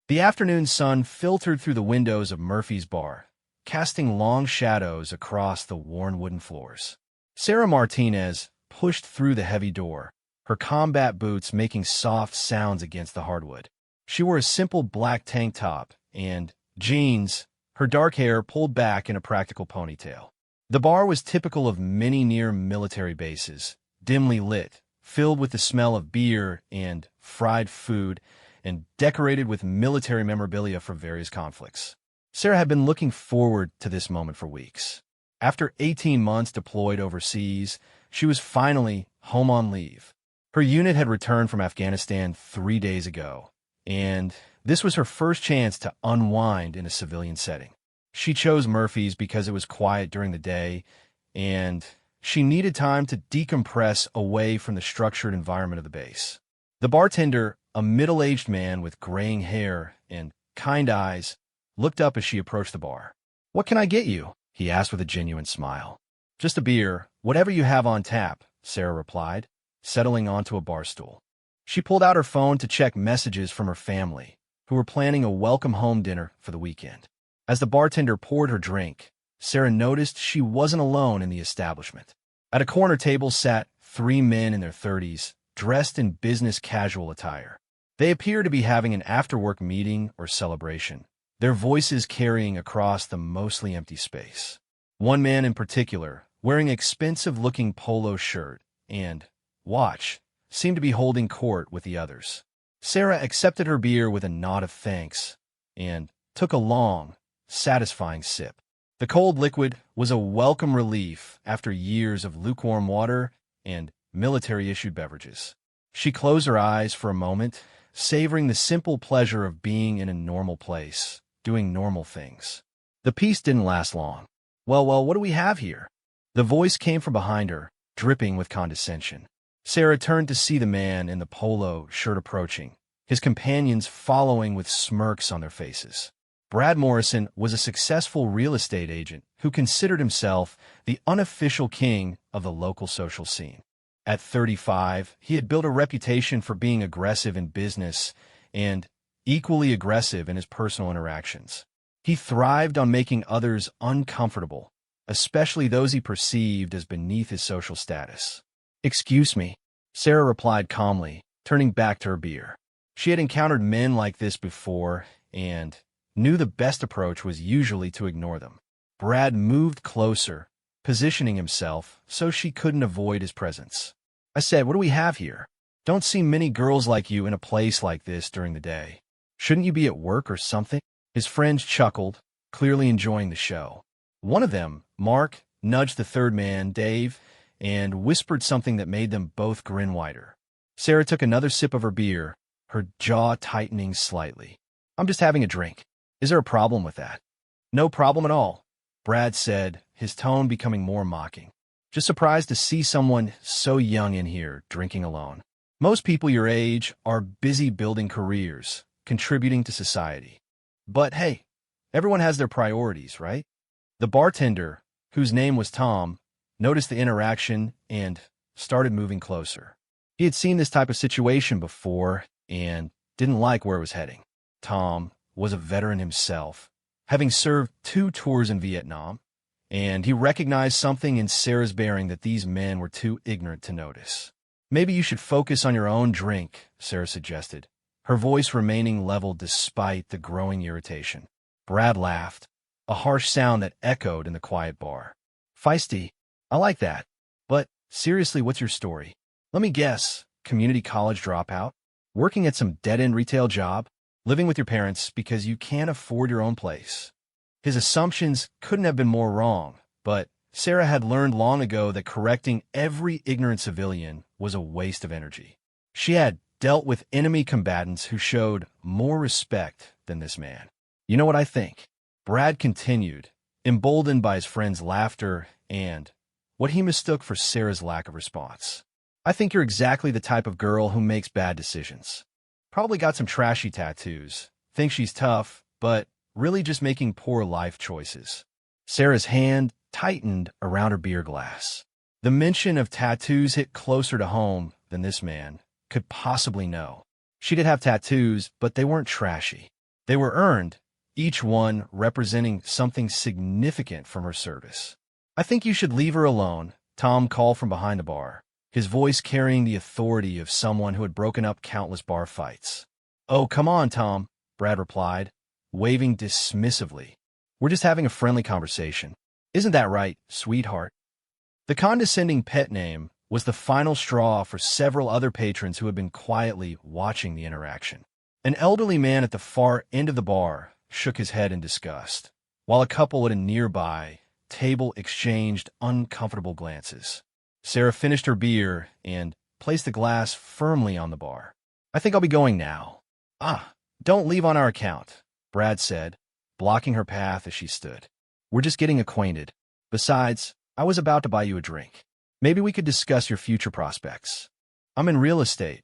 The afternoon sun filtered through the windows of Murphy's bar, casting long shadows across the worn wooden floors. Sarah Martinez pushed through the heavy door, her combat boots making soft sounds against the hardwood. She wore a simple black tank top and jeans, her dark hair pulled back in a practical ponytail. The bar was typical of many near military bases, dimly lit, filled with the smell of beer and fried food, and decorated with military memorabilia from various conflicts. Sarah had been looking forward to this moment for weeks. After 18 months deployed overseas, she was finally home on leave. Her unit had returned from Afghanistan 3 days ago, and this was her first chance to unwind in a civilian setting. She chose Murphy's because it was quiet during the day, and she needed time to decompress away from the structured environment of the base. The bartender, a middle-aged man with graying hair and kind eyes, looked up as she approached the bar. "What can I get you?" he asked with a genuine smile. "Just a beer, whatever you have on tap," Sarah replied, settling onto a bar stool. She pulled out her phone to check messages from her family, who were planning a welcome home dinner for the weekend. As the bartender poured her drink, Sarah noticed she wasn't alone in the establishment. At a corner table sat 3 men in their 30s, dressed in business casual attire. They appeared to be having an after-work meeting or celebration, their voices carrying across the mostly empty space. One man in particular, wearing an expensive-looking polo shirt and watch, seemed to be holding court with the others. Sarah accepted her beer with a nod of thanks and took a long, satisfying sip. The cold liquid was a welcome relief after years of lukewarm water and military-issued beverages. She closed her eyes for a moment, savoring the simple pleasure of being in a normal place, doing normal things. The peace didn't last long. Well, what do we have here?" The voice came from behind her, dripping with condescension. Sarah turned to see the man in the polo shirt approaching, his companions following with smirks on their faces. Brad Morrison was a successful real estate agent who considered himself the unofficial king of the local social scene. At 35, he had built a reputation for being aggressive in business and equally aggressive in his personal interactions. He thrived on making others uncomfortable, especially those he perceived as beneath his social status. "Excuse me," Sarah replied calmly, turning back to her beer. She had encountered men like this before and knew the best approach was usually to ignore them. Brad moved closer, positioning himself so she couldn't avoid his presence. "I said, what do we have here? Don't see many girls like you in a place like this during the day. Shouldn't you be at work or something?" His friends chuckled, clearly enjoying the show. One of them, Mark, nudged the third man, Dave, and whispered something that made them both grin wider. Sarah took another sip of her beer, her jaw tightening slightly. "I'm just having a drink. Is there a problem with that?" "No problem at all," Brad said, his tone becoming more mocking. "Just surprised to see someone so young in here drinking alone. Most people your age are busy building careers, contributing to society. But hey, everyone has their priorities, right?" The bartender, whose name was Tom, noticed the interaction and started moving closer. He had seen this type of situation before and didn't like where it was heading. Tom was a veteran himself, having served 2 tours in Vietnam, and he recognized something in Sarah's bearing that these men were too ignorant to notice. "Maybe you should focus on your own drink," Sarah suggested, her voice remaining level despite the growing irritation. Brad laughed, a harsh sound that echoed in the quiet bar. "Feisty, I like that. But seriously, what's your story?" "Let me guess, community college dropout? Working at some dead-end retail job? Living with your parents because you can't afford your own place?" His assumptions couldn't have been more wrong, but Sarah had learned long ago that correcting every ignorant civilian was a waste of energy. She had dealt with enemy combatants who showed more respect than this man. "You know what I think?" Brad continued, emboldened by his friend's laughter and what he mistook for Sarah's lack of response. "I think you're exactly the type of girl who makes bad decisions. Probably got some trashy tattoos, thinks she's tough, but really just making poor life choices." Sarah's hand tightened around her beer glass. The mention of tattoos hit closer to home than this man could possibly know. She did have tattoos, but they weren't trashy. They were earned, each one representing something significant from her service. "I think you should leave her alone," Tom called from behind the bar, his voice carrying the authority of someone who had broken up countless bar fights. "Oh, come on, Tom," Brad replied, waving dismissively. "We're just having a friendly conversation. Isn't that right, sweetheart?" The condescending pet name was the final straw for several other patrons who had been quietly watching the interaction. An elderly man at the far end of the bar shook his head in disgust, while a couple at a nearby table exchanged uncomfortable glances. Sarah finished her beer and placed the glass firmly on the bar. "I think I'll be going now." "Ah, don't leave on our account," Brad said, blocking her path as she stood. "We're just getting acquainted. Besides, I was about to buy you a drink. Maybe we could discuss your future prospects. I'm in real estate.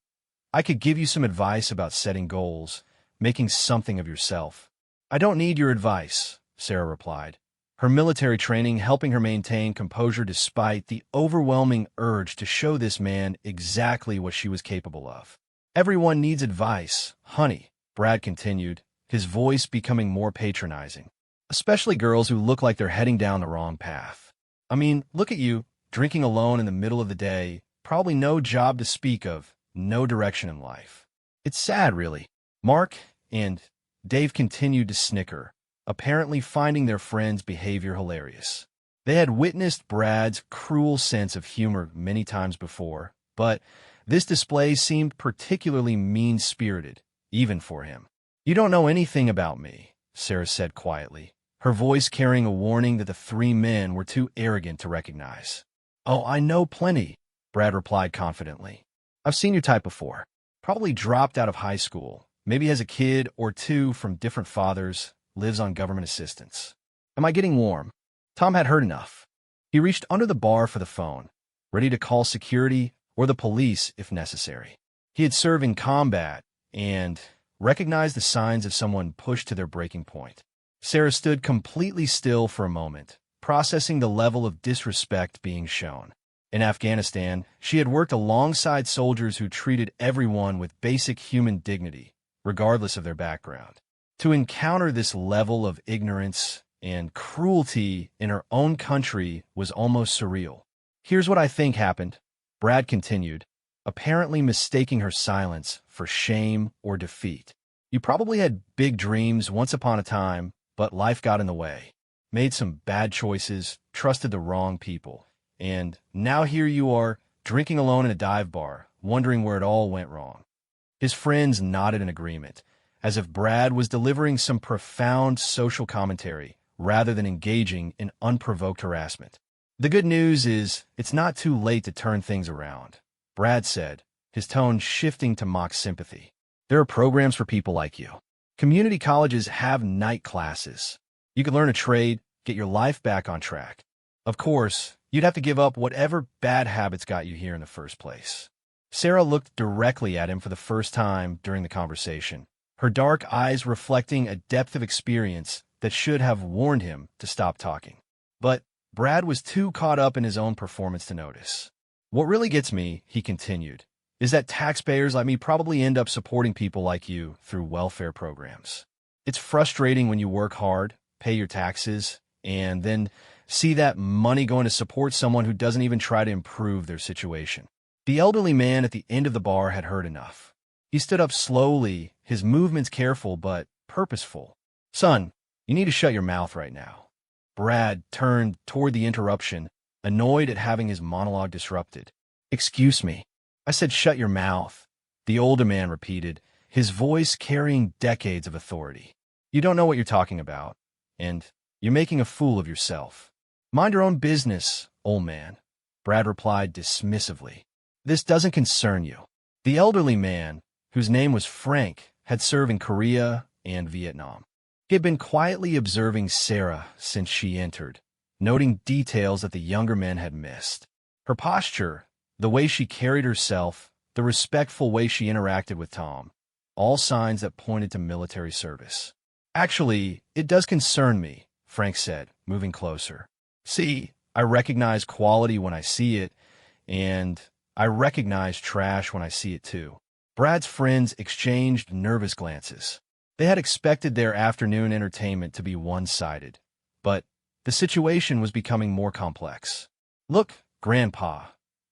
I could give you some advice about setting goals, making something of yourself." "I don't need your advice," Sarah replied, her military training helping her maintain composure despite the overwhelming urge to show this man exactly what she was capable of. "Everyone needs advice, honey," Brad continued, his voice becoming more patronizing. "Especially girls who look like they're heading down the wrong path. I mean, look at you, drinking alone in the middle of the day, probably no job to speak of, no direction in life. It's sad, really." Mark and Dave continued to snicker, apparently finding their friend's behavior hilarious. They had witnessed Brad's cruel sense of humor many times before, but this display seemed particularly mean-spirited, even for him. "You don't know anything about me," Sarah said quietly, her voice carrying a warning that the three men were too arrogant to recognize. "Oh, I know plenty," Brad replied confidently. "I've seen your type before. Probably dropped out of high school, maybe has a kid or two from different fathers, lives on government assistance." "Am I getting warm?" Tom had heard enough. He reached under the bar for the phone, ready to call security or the police if necessary. He had served in combat and recognized the signs of someone pushed to their breaking point. Sarah stood completely still for a moment, processing the level of disrespect being shown. In Afghanistan, she had worked alongside soldiers who treated everyone with basic human dignity, regardless of their background. To encounter this level of ignorance and cruelty in her own country was almost surreal. "Here's what I think happened," Brad continued, apparently mistaking her silence for shame or defeat. "You probably had big dreams once upon a time, but life got in the way. Made some bad choices, trusted the wrong people. And now here you are, drinking alone in a dive bar, wondering where it all went wrong." His friends nodded in agreement, as if Brad was delivering some profound social commentary rather than engaging in unprovoked harassment. "The good news is it's not too late to turn things around," Brad said, his tone shifting to mock sympathy. "There are programs for people like you. Community colleges have night classes. You can learn a trade, get your life back on track. Of course, you'd have to give up whatever bad habits got you here in the first place." Sarah looked directly at him for the first time during the conversation, her dark eyes reflecting a depth of experience that should have warned him to stop talking. But Brad was too caught up in his own performance to notice. "What really gets me," he continued, "is that taxpayers like me probably end up supporting people like you through welfare programs. It's frustrating when you work hard, pay your taxes, and then see that money going to support someone who doesn't even try to improve their situation." The elderly man at the end of the bar had heard enough. He stood up slowly, his movements careful but purposeful. "Son, you need to shut your mouth right now." Brad turned toward the interruption, annoyed at having his monologue disrupted. "Excuse me. I said shut your mouth," the older man repeated, his voice carrying decades of authority. "You don't know what you're talking about, and you're making a fool of yourself." "Mind your own business, old man," Brad replied dismissively. "This doesn't concern you." The elderly man, whose name was Frank, had served in Korea and Vietnam. He had been quietly observing Sarah since she entered, noting details that the younger men had missed. Her posture, the way she carried herself, the respectful way she interacted with Tom, all signs that pointed to military service. "Actually, it does concern me," Frank said, moving closer. "See, I recognize quality when I see it, and I recognize trash when I see it too." Brad's friends exchanged nervous glances. They had expected their afternoon entertainment to be one-sided, but the situation was becoming more complex. "Look, Grandpa,"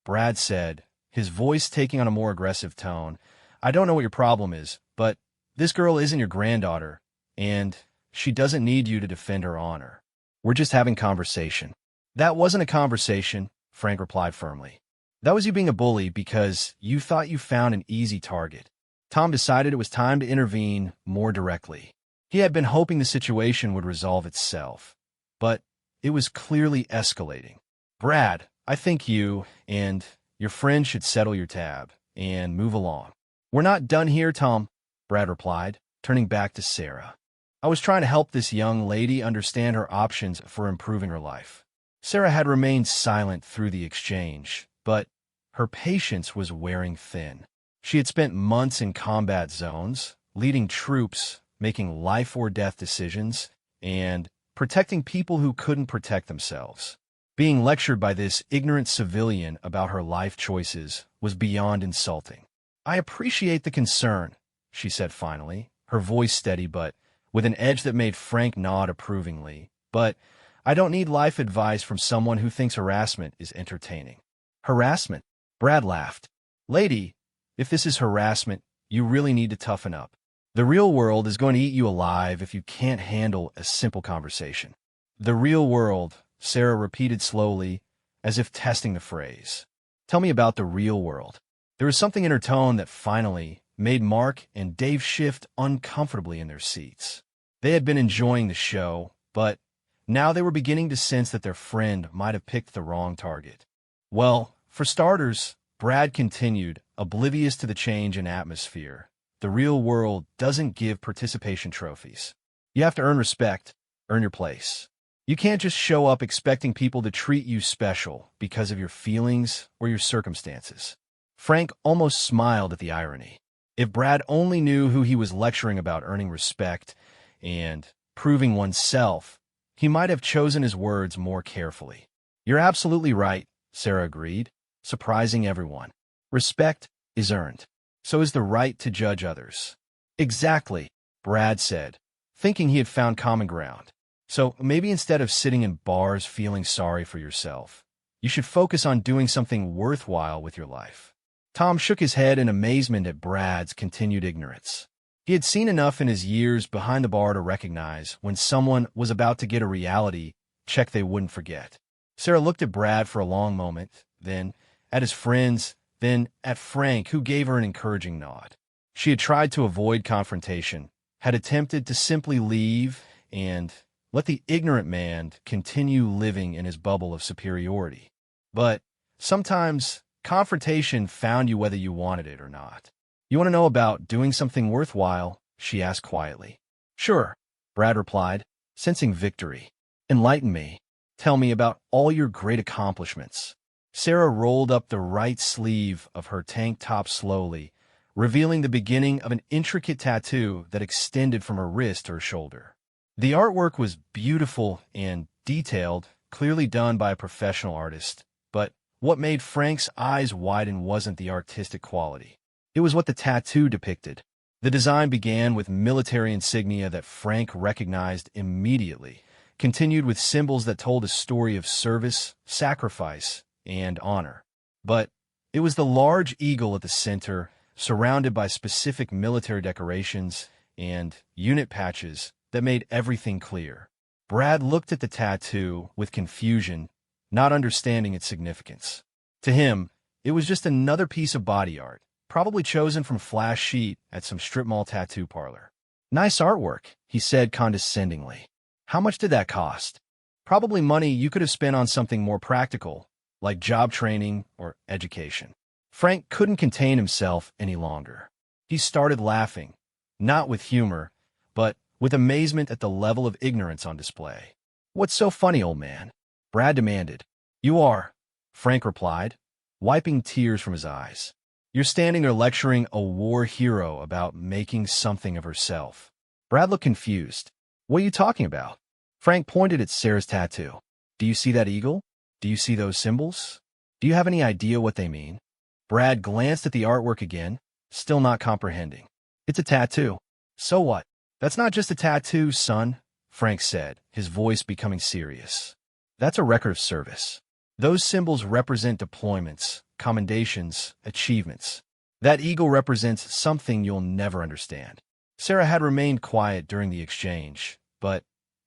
Brad said, his voice taking on a more aggressive tone. "I don't know what your problem is, but this girl isn't your granddaughter, and she doesn't need you to defend her honor. We're just having conversation." "That wasn't a conversation," Frank replied firmly. "That was you being a bully because you thought you found an easy target." Tom decided it was time to intervene more directly. He had been hoping the situation would resolve itself, but it was clearly escalating. "Brad, I think you and your friend should settle your tab and move along." "We're not done here, Tom," Brad replied, turning back to Sarah. "I was trying to help this young lady understand her options for improving her life." Sarah had remained silent through the exchange, but her patience was wearing thin. She had spent months in combat zones, leading troops, making life-or-death decisions, and protecting people who couldn't protect themselves. Being lectured by this ignorant civilian about her life choices was beyond insulting. "I appreciate the concern," she said finally, her voice steady but with an edge that made Frank nod approvingly. "But I don't need life advice from someone who thinks harassment is entertaining." "Harassment?" Brad laughed. "Lady, if this is harassment, you really need to toughen up. The real world is going to eat you alive if you can't handle a simple conversation." "The real world," Sarah repeated slowly, as if testing the phrase. "Tell me about the real world." There was something in her tone that finally made Mark and Dave shift uncomfortably in their seats. They had been enjoying the show, but now they were beginning to sense that their friend might have picked the wrong target. "Well, for starters," Brad continued, oblivious to the change in atmosphere, "the real world doesn't give participation trophies. You have to earn respect, earn your place. You can't just show up expecting people to treat you special because of your feelings or your circumstances." Frank almost smiled at the irony. If Brad only knew who he was lecturing about earning respect and proving oneself, he might have chosen his words more carefully. "You're absolutely right," Sarah agreed, surprising everyone. "Respect is earned. So is the right to judge others." "Exactly," Brad said, thinking he had found common ground. "So maybe instead of sitting in bars feeling sorry for yourself, you should focus on doing something worthwhile with your life." Tom shook his head in amazement at Brad's continued ignorance. He had seen enough in his years behind the bar to recognize when someone was about to get a reality check they wouldn't forget. Sarah looked at Brad for a long moment, then at his friends, then at Frank, who gave her an encouraging nod. She had tried to avoid confrontation, had attempted to simply leave and let the ignorant man continue living in his bubble of superiority. But sometimes confrontation found you whether you wanted it or not. "You want to know about doing something worthwhile?" she asked quietly. "Sure," Brad replied, sensing victory. "Enlighten me. Tell me about all your great accomplishments." Sarah rolled up the right sleeve of her tank top slowly, revealing the beginning of an intricate tattoo that extended from her wrist to her shoulder. The artwork was beautiful and detailed, clearly done by a professional artist, but what made Frank's eyes widen wasn't the artistic quality. It was what the tattoo depicted. The design began with military insignia that Frank recognized immediately, continued with symbols that told a story of service, sacrifice, and honor. But it was the large eagle at the center, surrounded by specific military decorations and unit patches, that made everything clear. Brad looked at the tattoo with confusion, not understanding its significance. To him, it was just another piece of body art, probably chosen from flash sheet at some strip mall tattoo parlor. "Nice artwork," he said condescendingly. "How much did that cost?" "Probably money you could have spent on something more practical, like job training or education." Frank couldn't contain himself any longer. He started laughing, not with humor, but with amazement at the level of ignorance on display. "What's so funny, old man?" Brad demanded. "You are," Frank replied, wiping tears from his eyes. "You're standing there lecturing a war hero about making something of herself." Brad looked confused. "What are you talking about?" Frank pointed at Sarah's tattoo. "Do you see that eagle? Do you see those symbols? Do you have any idea what they mean?" Brad glanced at the artwork again, still not comprehending. "It's a tattoo. So what? That's not just a tattoo, son, Frank said, his voice becoming serious. That's a record of service. Those symbols represent deployments, commendations, achievements. That eagle represents something you'll never understand. Sarah had remained quiet during the exchange, but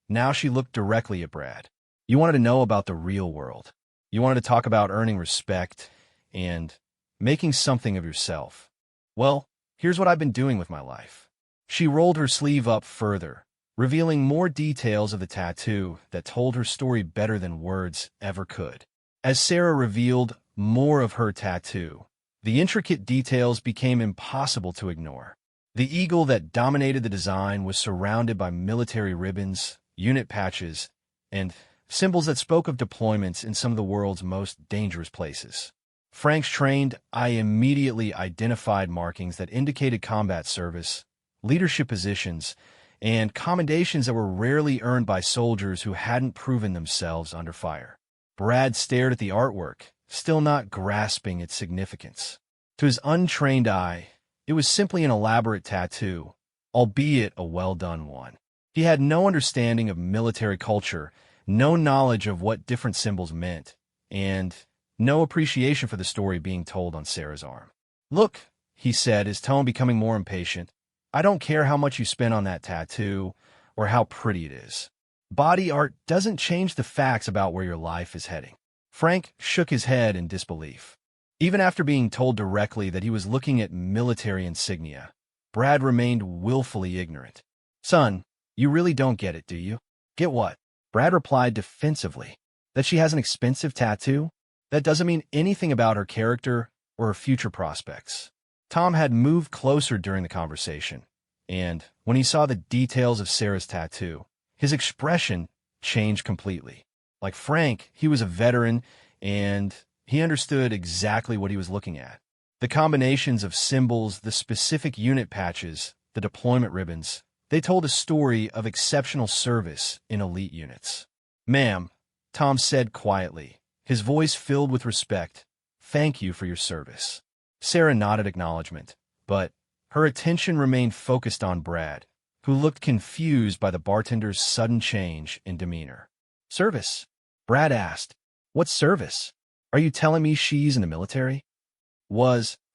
now she looked directly at Brad. You wanted to know about the real world. You wanted to talk about earning respect and making something of yourself. Well, here's what I've been doing with my life. She rolled her sleeve up further, revealing more details of the tattoo that told her story better than words ever could. As Sarah revealed more of her tattoo, the intricate details became impossible to ignore. The eagle that dominated the design was surrounded by military ribbons, unit patches, and symbols that spoke of deployments in some of the world's most dangerous places. Frank's trained eye immediately identified markings that indicated combat service, leadership positions, and commendations that were rarely earned by soldiers who hadn't proven themselves under fire. Brad stared at the artwork, still not grasping its significance. To his untrained eye, it was simply an elaborate tattoo, albeit a well-done one. He had no understanding of military culture, no knowledge of what different symbols meant, and no appreciation for the story being told on Sarah's arm. Look, he said, his tone becoming more impatient. I don't care how much you spend on that tattoo or how pretty it is. Body art doesn't change the facts about where your life is heading. Frank shook his head in disbelief. Even after being told directly that he was looking at military insignia, Brad remained willfully ignorant. Son, you really don't get it, do you? Get what? Brad replied defensively. That she has an expensive tattoo? That doesn't mean anything about her character or her future prospects. Tom had moved closer during the conversation, and when he saw the details of Sarah's tattoo, his expression changed completely. Like Frank, he was a veteran, and he understood exactly what he was looking at. The combinations of symbols, the specific unit patches, the deployment ribbons, they told a story of exceptional service in elite units. Ma'am, Tom said quietly, his voice filled with respect, thank you for your service. Sarah nodded acknowledgement, but her attention remained focused on Brad, who looked confused by the bartender's sudden change in demeanor. Service? Brad asked. What service? Are you telling me she's in the military?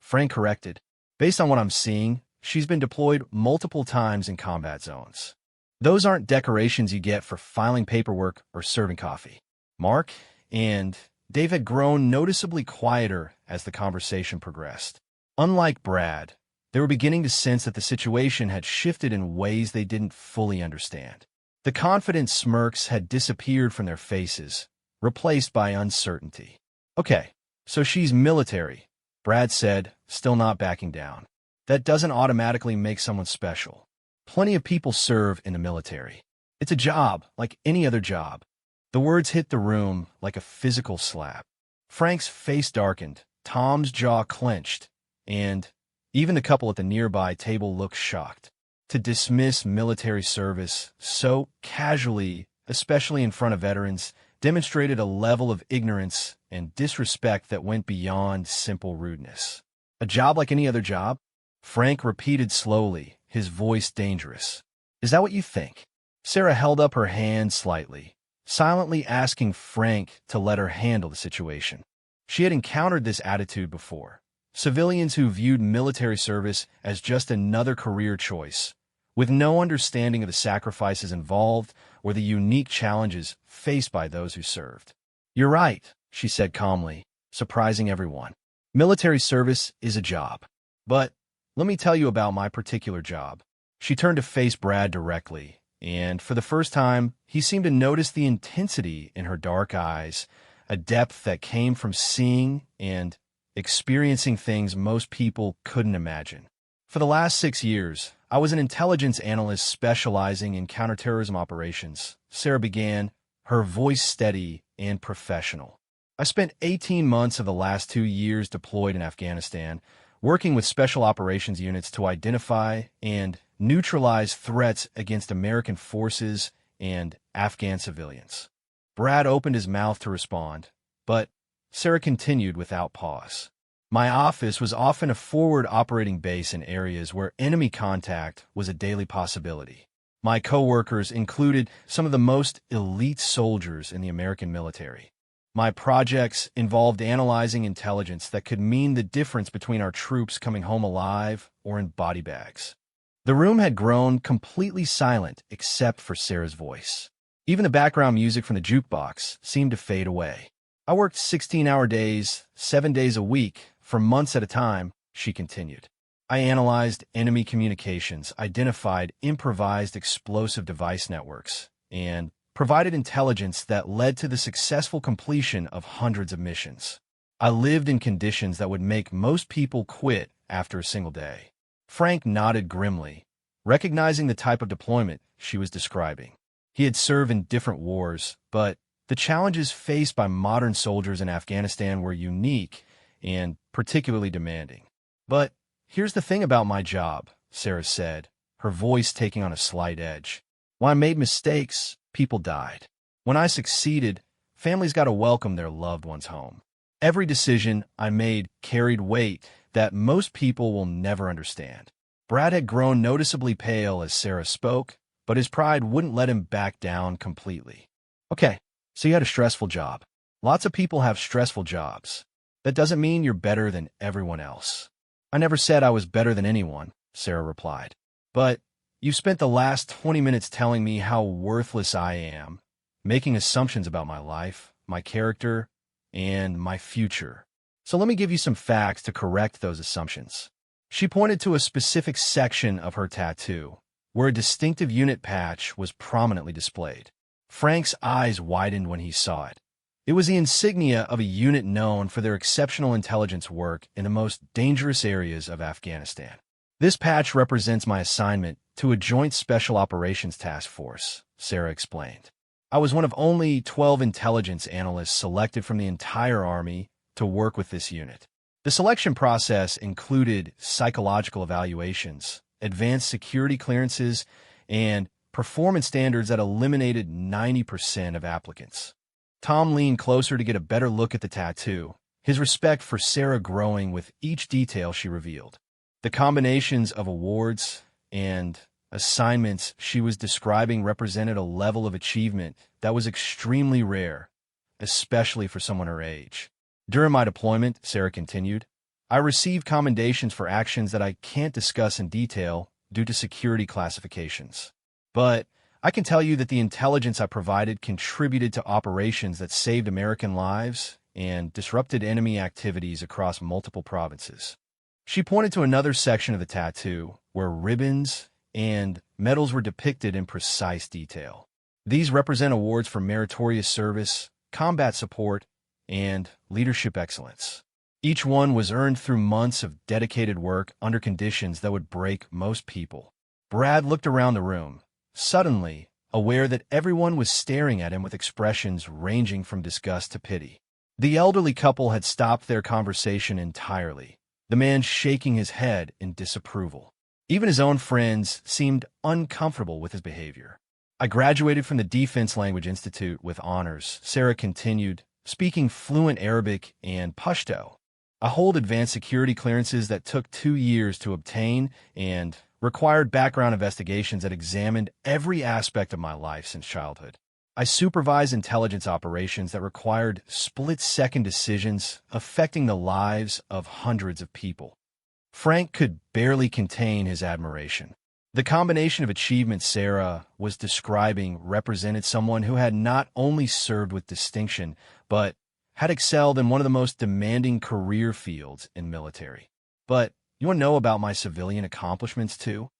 Frank corrected. Based on what I'm seeing, she's been deployed multiple times in combat zones. Those aren't decorations you get for filing paperwork or serving coffee. Mark and Dave had grown noticeably quieter as the conversation progressed. Unlike Brad, they were beginning to sense that the situation had shifted in ways they didn't fully understand. The confident smirks had disappeared from their faces, replaced by uncertainty. Okay, so she's military, Brad said, still not backing down. That doesn't automatically make someone special. Plenty of people serve in the military. It's a job, like any other job. The words hit the room like a physical slap. Frank's face darkened, Tom's jaw clenched, and even the couple at the nearby table looked shocked. To dismiss military service so casually, especially in front of veterans, demonstrated a level of ignorance and disrespect that went beyond simple rudeness. A job like any other job? Frank repeated slowly, his voice dangerous. Is that what you think? Sarah held up her hand slightly, silently asking Frank to let her handle the situation. She had encountered this attitude before. Civilians who viewed military service as just another career choice, with no understanding of the sacrifices involved or the unique challenges faced by those who served. You're right, she said calmly, surprising everyone. Military service is a job. But let me tell you about my particular job. She turned to face Brad directly, and for the first time, he seemed to notice the intensity in her dark eyes, a depth that came from seeing and experiencing things most people couldn't imagine. For the last 6 years, I was an intelligence analyst specializing in counterterrorism operations, Sarah began, her voice steady and professional. I spent 18 months of the last 2 years deployed in Afghanistan, working with special operations units to identify and neutralize threats against American forces and Afghan civilians. Brad opened his mouth to respond, but Sarah continued without pause. My office was often a forward operating base in areas where enemy contact was a daily possibility. My coworkers included some of the most elite soldiers in the American military. My projects involved analyzing intelligence that could mean the difference between our troops coming home alive or in body bags. The room had grown completely silent except for Sarah's voice. Even the background music from the jukebox seemed to fade away. I worked 16-hour days, 7 days a week, for months at a time, she continued. I analyzed enemy communications, identified improvised explosive device networks, and provided intelligence that led to the successful completion of hundreds of missions. I lived in conditions that would make most people quit after a single day. Frank nodded grimly, recognizing the type of deployment she was describing. He had served in different wars, but the challenges faced by modern soldiers in Afghanistan were unique and particularly demanding. But here's the thing about my job, Sarah said, her voice taking on a slight edge. When I made mistakes, people died. When I succeeded, families got to welcome their loved ones home. Every decision I made carried weight that most people will never understand. Brad had grown noticeably pale as Sarah spoke, but his pride wouldn't let him back down completely. Okay, so you had a stressful job. Lots of people have stressful jobs. That doesn't mean you're better than everyone else. I never said I was better than anyone, Sarah replied. But you spent the last 20 minutes telling me how worthless I am, making assumptions about my life, my character, and my future. So let me give you some facts to correct those assumptions. She pointed to a specific section of her tattoo, where a distinctive unit patch was prominently displayed. Frank's eyes widened when he saw it. It was the insignia of a unit known for their exceptional intelligence work in the most dangerous areas of Afghanistan. This patch represents my assignment to a Joint Special Operations Task Force, Sarah explained. I was one of only 12 intelligence analysts selected from the entire Army to work with this unit. The selection process included psychological evaluations, advanced security clearances, and performance standards that eliminated 90% of applicants. Tom leaned closer to get a better look at the tattoo, his respect for Sarah growing with each detail she revealed. The combinations of awards and assignments she was describing represented a level of achievement that was extremely rare, especially for someone her age. During my deployment, Sarah continued, I received commendations for actions that I can't discuss in detail due to security classifications. But I can tell you that the intelligence I provided contributed to operations that saved American lives and disrupted enemy activities across multiple provinces. She pointed to another section of the tattoo where ribbons and medals were depicted in precise detail. These represent awards for meritorious service, combat support, and leadership excellence. Each one was earned through months of dedicated work under conditions that would break most people. Brad looked around the room, suddenly aware that everyone was staring at him with expressions ranging from disgust to pity. The elderly couple had stopped their conversation entirely, the man shaking his head in disapproval. Even his own friends seemed uncomfortable with his behavior. I graduated from the Defense Language Institute with honors, Sarah continued, speaking fluent Arabic and Pashto. I hold advanced security clearances that took 2 years to obtain and required background investigations that examined every aspect of my life since childhood. I supervise intelligence operations that required split-second decisions affecting the lives of hundreds of people. Frank could barely contain his admiration. The combination of achievements Sarah was describing represented someone who had not only served with distinction, but had excelled in one of the most demanding career fields in military. But you want to know about my civilian accomplishments too?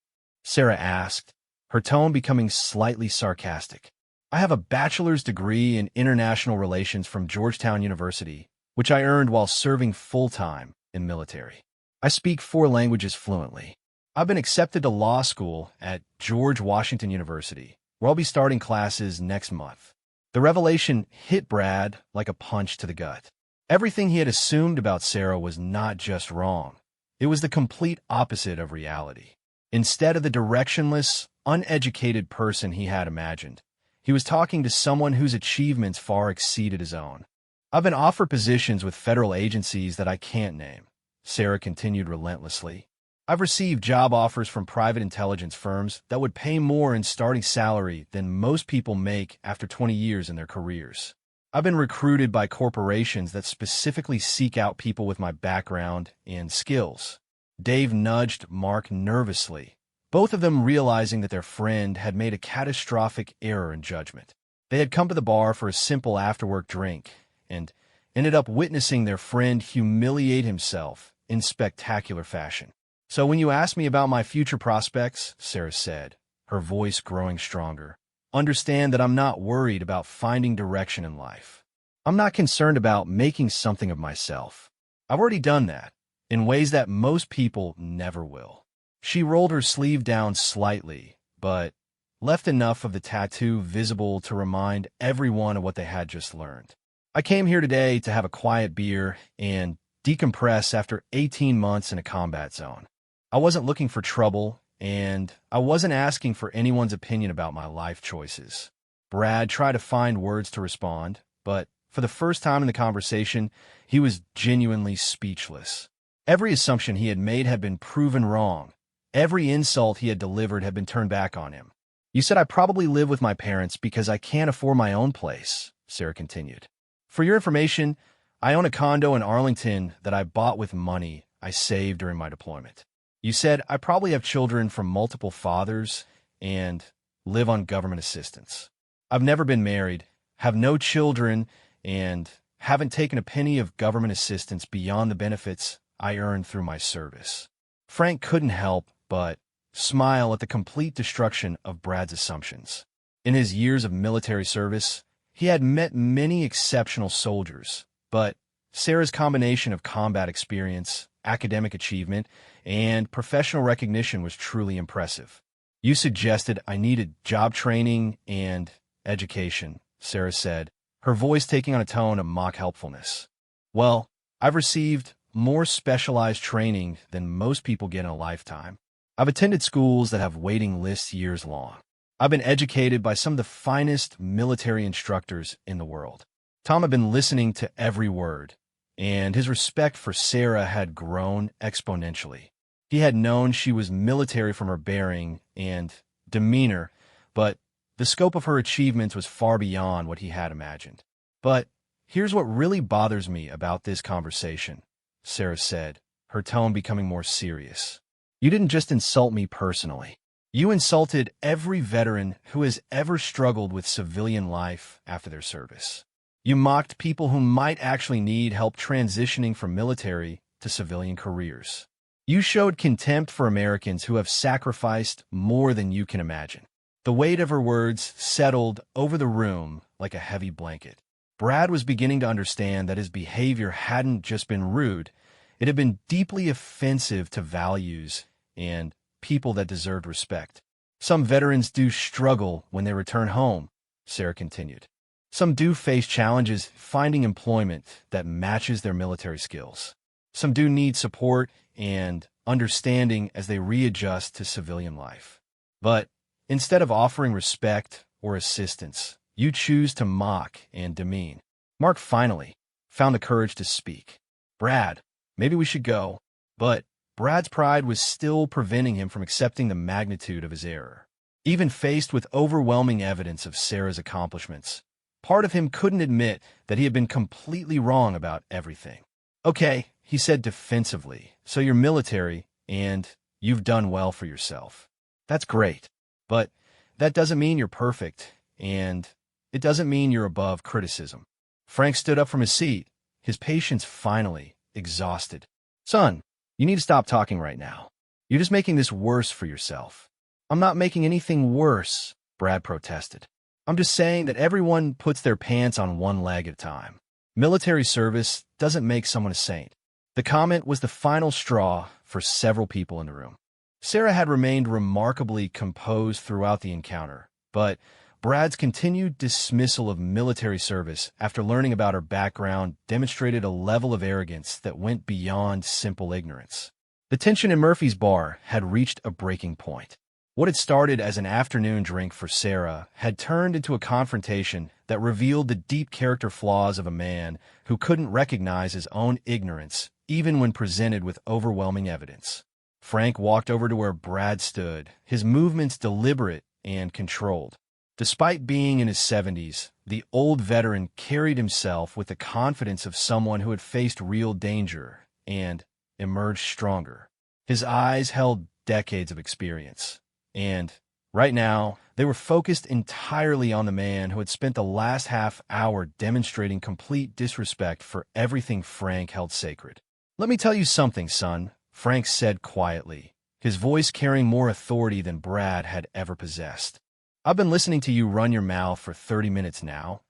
Sarah asked, her tone becoming slightly sarcastic. I have a bachelor's degree in international relations from Georgetown University, which I earned while serving full-time in military. I speak 4 languages fluently. I've been accepted to law school at George Washington University, where I'll be starting classes next month. The revelation hit Brad like a punch to the gut. Everything he had assumed about Sarah was not just wrong. It was the complete opposite of reality. Instead of the directionless, uneducated person he had imagined, he was talking to someone whose achievements far exceeded his own. I've been offered positions with federal agencies that I can't name, Sarah continued relentlessly. I've received job offers from private intelligence firms that would pay more in starting salary than most people make after 20 years in their careers. I've been recruited by corporations that specifically seek out people with my background and skills. Dave nudged Mark nervously, both of them realizing that their friend had made a catastrophic error in judgment. They had come to the bar for a simple after-work drink and ended up witnessing their friend humiliate himself in spectacular fashion. "So when you ask me about my future prospects," Sarah said, her voice growing stronger, "understand that I'm not worried about finding direction in life. I'm not concerned about making something of myself. I've already done that, in ways that most people never will." She rolled her sleeve down slightly, but left enough of the tattoo visible to remind everyone of what they had just learned. "I came here today to have a quiet beer and decompress after 18 months in a combat zone. I wasn't looking for trouble, and I wasn't asking for anyone's opinion about my life choices." Brad tried to find words to respond, but for the first time in the conversation, he was genuinely speechless. Every assumption he had made had been proven wrong. Every insult he had delivered had been turned back on him. "You said I probably live with my parents because I can't afford my own place," Sarah continued. "For your information, I own a condo in Arlington that I bought with money I saved during my deployment. You said I probably have children from multiple fathers and live on government assistance. I've never been married, have no children, and haven't taken a penny of government assistance beyond the benefits I earned through my service." Frank couldn't help but smile at the complete destruction of Brad's assumptions. In his years of military service, he had met many exceptional soldiers, but Sarah's combination of combat experience, academic achievement, and professional recognition was truly impressive. "You suggested I needed job training and education," Sarah said, her voice taking on a tone of mock helpfulness. "Well, I've received more specialized training than most people get in a lifetime. I've attended schools that have waiting lists years long. I've been educated by some of the finest military instructors in the world." Tom had been listening to every word, and his respect for Sarah had grown exponentially. He had known she was military from her bearing and demeanor, but the scope of her achievements was far beyond what he had imagined. "But here's what really bothers me about this conversation," Sarah said, her tone becoming more serious. "You didn't just insult me personally. You insulted every veteran who has ever struggled with civilian life after their service. You mocked people who might actually need help transitioning from military to civilian careers. You showed contempt for Americans who have sacrificed more than you can imagine." The weight of her words settled over the room like a heavy blanket. Brad was beginning to understand that his behavior hadn't just been rude, it had been deeply offensive to values and people that deserved respect. "Some veterans do struggle when they return home," Sarah continued. "Some do face challenges finding employment that matches their military skills. Some do need support and understanding as they readjust to civilian life. But instead of offering respect or assistance, you choose to mock and demean." Mark finally found the courage to speak. "Brad, maybe we should go." But Brad's pride was still preventing him from accepting the magnitude of his error. Even faced with overwhelming evidence of Sarah's accomplishments, part of him couldn't admit that he had been completely wrong about everything. "Okay," he said defensively, "so you're military, and you've done well for yourself. That's great. But that doesn't mean you're perfect, and it doesn't mean you're above criticism." Frank stood up from his seat, his patience finally exhausted. "Son, you need to stop talking right now. You're just making this worse for yourself." "I'm not making anything worse," Brad protested. "I'm just saying that everyone puts their pants on one leg at a time. Military service doesn't make someone a saint." The comment was the final straw for several people in the room. Sarah had remained remarkably composed throughout the encounter, but Brad's continued dismissal of military service after learning about her background demonstrated a level of arrogance that went beyond simple ignorance. The tension in Murphy's bar had reached a breaking point. What had started as an afternoon drink for Sarah had turned into a confrontation that revealed the deep character flaws of a man who couldn't recognize his own ignorance even when presented with overwhelming evidence. Frank walked over to where Brad stood, his movements deliberate and controlled. Despite being in his 70s, the old veteran carried himself with the confidence of someone who had faced real danger and emerged stronger. His eyes held decades of experience, and right now, they were focused entirely on the man who had spent the last half hour demonstrating complete disrespect for everything Frank held sacred. "Let me tell you something, son," Frank said quietly, his voice carrying more authority than Brad had ever possessed. "I've been listening to you run your mouth for 30 minutes now,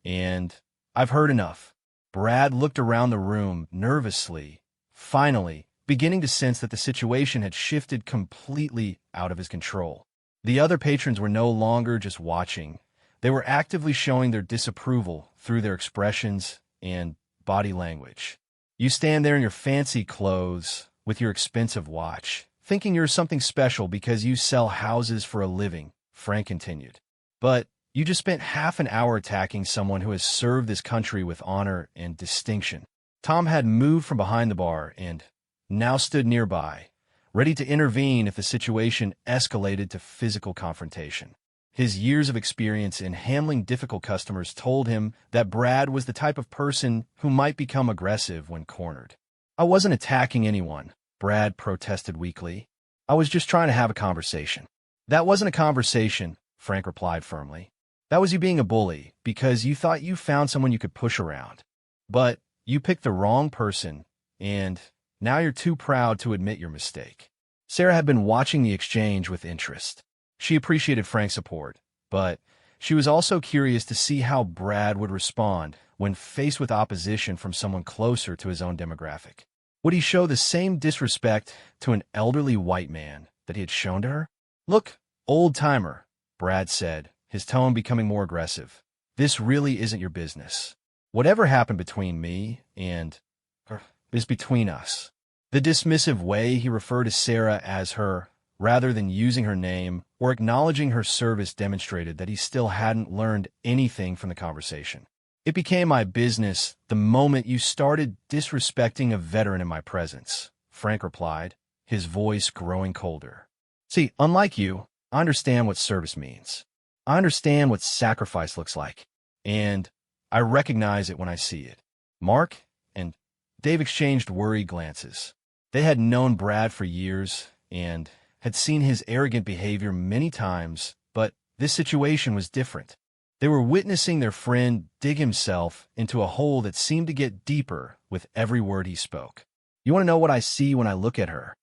and I've heard enough." Brad looked around the room nervously, finally beginning to sense that the situation had shifted completely out of his control. The other patrons were no longer just watching. They were actively showing their disapproval through their expressions and body language. "You stand there in your fancy clothes with your expensive watch, thinking you're something special because you sell houses for a living," Frank continued. "But you just spent half an hour attacking someone who has served this country with honor and distinction." Tom had moved from behind the bar and now stood nearby, ready to intervene if the situation escalated to physical confrontation. His years of experience in handling difficult customers told him that Brad was the type of person who might become aggressive when cornered. "I wasn't attacking anyone," Brad protested weakly. "I was just trying to have a conversation." "That wasn't a conversation," Frank replied firmly. "That was you being a bully because you thought you found someone you could push around. But you picked the wrong person, and now you're too proud to admit your mistake." Sarah had been watching the exchange with interest. She appreciated Frank's support, but she was also curious to see how Brad would respond when faced with opposition from someone closer to his own demographic. Would he show the same disrespect to an elderly white man that he had shown to her? "Look, old-timer," Brad said, his tone becoming more aggressive. "This really isn't your business. Whatever happened between me and her is between us." The dismissive way he referred to Sarah as her, rather than using her name or acknowledging her service, demonstrated that he still hadn't learned anything from the conversation. "It became my business the moment you started disrespecting a veteran in my presence," Frank replied, his voice growing colder. "See, unlike you, I understand what service means. I understand what sacrifice looks like, and I recognize it when I see it." Mark and Dave exchanged worried glances. They had known Brad for years and had seen his arrogant behavior many times, but this situation was different. They were witnessing their friend dig himself into a hole that seemed to get deeper with every word he spoke. "You want to know what I see when I look at her?"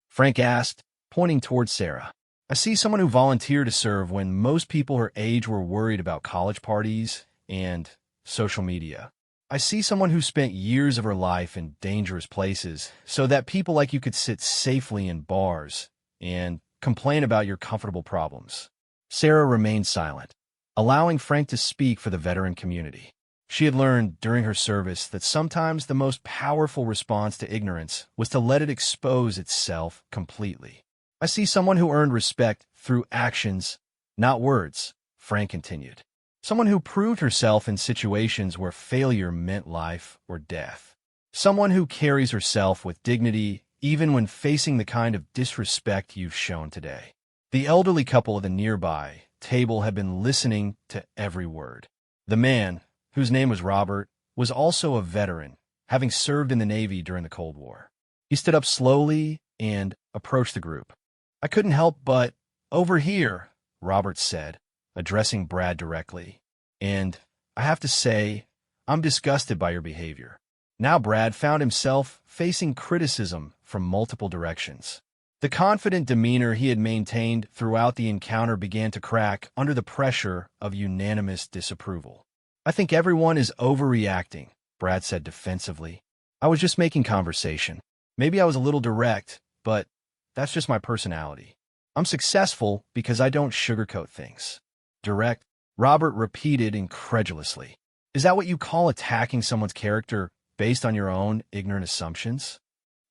Frank asked, pointing towards Sarah. "I see someone who volunteered to serve when most people her age were worried about college parties and social media. I see someone who spent years of her life in dangerous places so that people like you could sit safely in bars and complain about your comfortable problems." Sarah remained silent, allowing Frank to speak for the veteran community. She had learned during her service that sometimes the most powerful response to ignorance was to let it expose itself completely. "I see someone who earned respect through actions, not words," Frank continued. "Someone who proved herself in situations where failure meant life or death. Someone who carries herself with dignity even when facing the kind of disrespect you've shown today." The elderly couple at the nearby table had been listening to every word. The man, whose name was Robert, was also a veteran, having served in the Navy during the Cold War. He stood up slowly and approached the group. "I couldn't help but over here," Robert said, addressing Brad directly. "And I have to say, I'm disgusted by your behavior." Now Brad found himself facing criticism from multiple directions. The confident demeanor he had maintained throughout the encounter began to crack under the pressure of unanimous disapproval. "I think everyone is overreacting," Brad said defensively. "I was just making conversation. Maybe I was a little direct, but that's just my personality. I'm successful because I don't sugarcoat things." "Direct?" Robert repeated incredulously. "Is that what you call attacking someone's character based on your own ignorant assumptions?"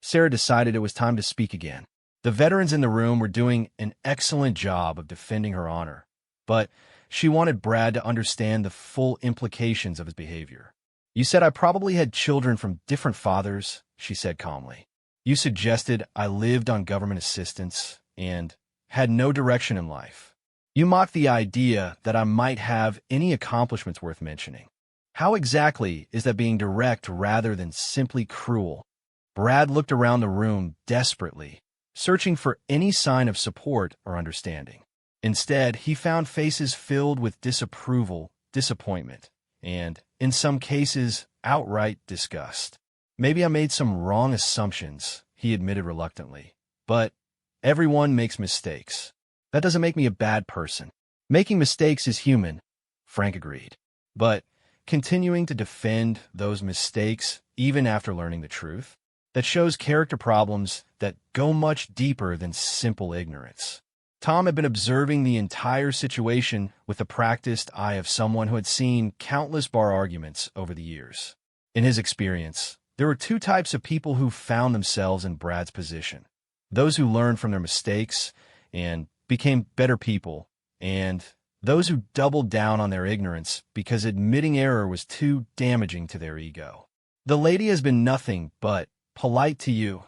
Sarah decided it was time to speak again. The veterans in the room were doing an excellent job of defending her honor, but she wanted Brad to understand the full implications of his behavior. "You said I probably had children from different fathers," she said calmly. You suggested I lived on government assistance and had no direction in life. You mocked the idea that I might have any accomplishments worth mentioning. How exactly is that being direct rather than simply cruel? Brad looked around the room desperately, searching for any sign of support or understanding. Instead, he found faces filled with disapproval, disappointment, and, in some cases, outright disgust. Maybe I made some wrong assumptions, he admitted reluctantly. But everyone makes mistakes. That doesn't make me a bad person. Making mistakes is human, Frank agreed. But continuing to defend those mistakes, even after learning the truth, that shows character problems that go much deeper than simple ignorance. Tom had been observing the entire situation with the practiced eye of someone who had seen countless bar arguments over the years. In his experience, there were two types of people who found themselves in Brad's position. Those who learned from their mistakes and became better people, and those who doubled down on their ignorance because admitting error was too damaging to their ego. The lady has been nothing but polite to you,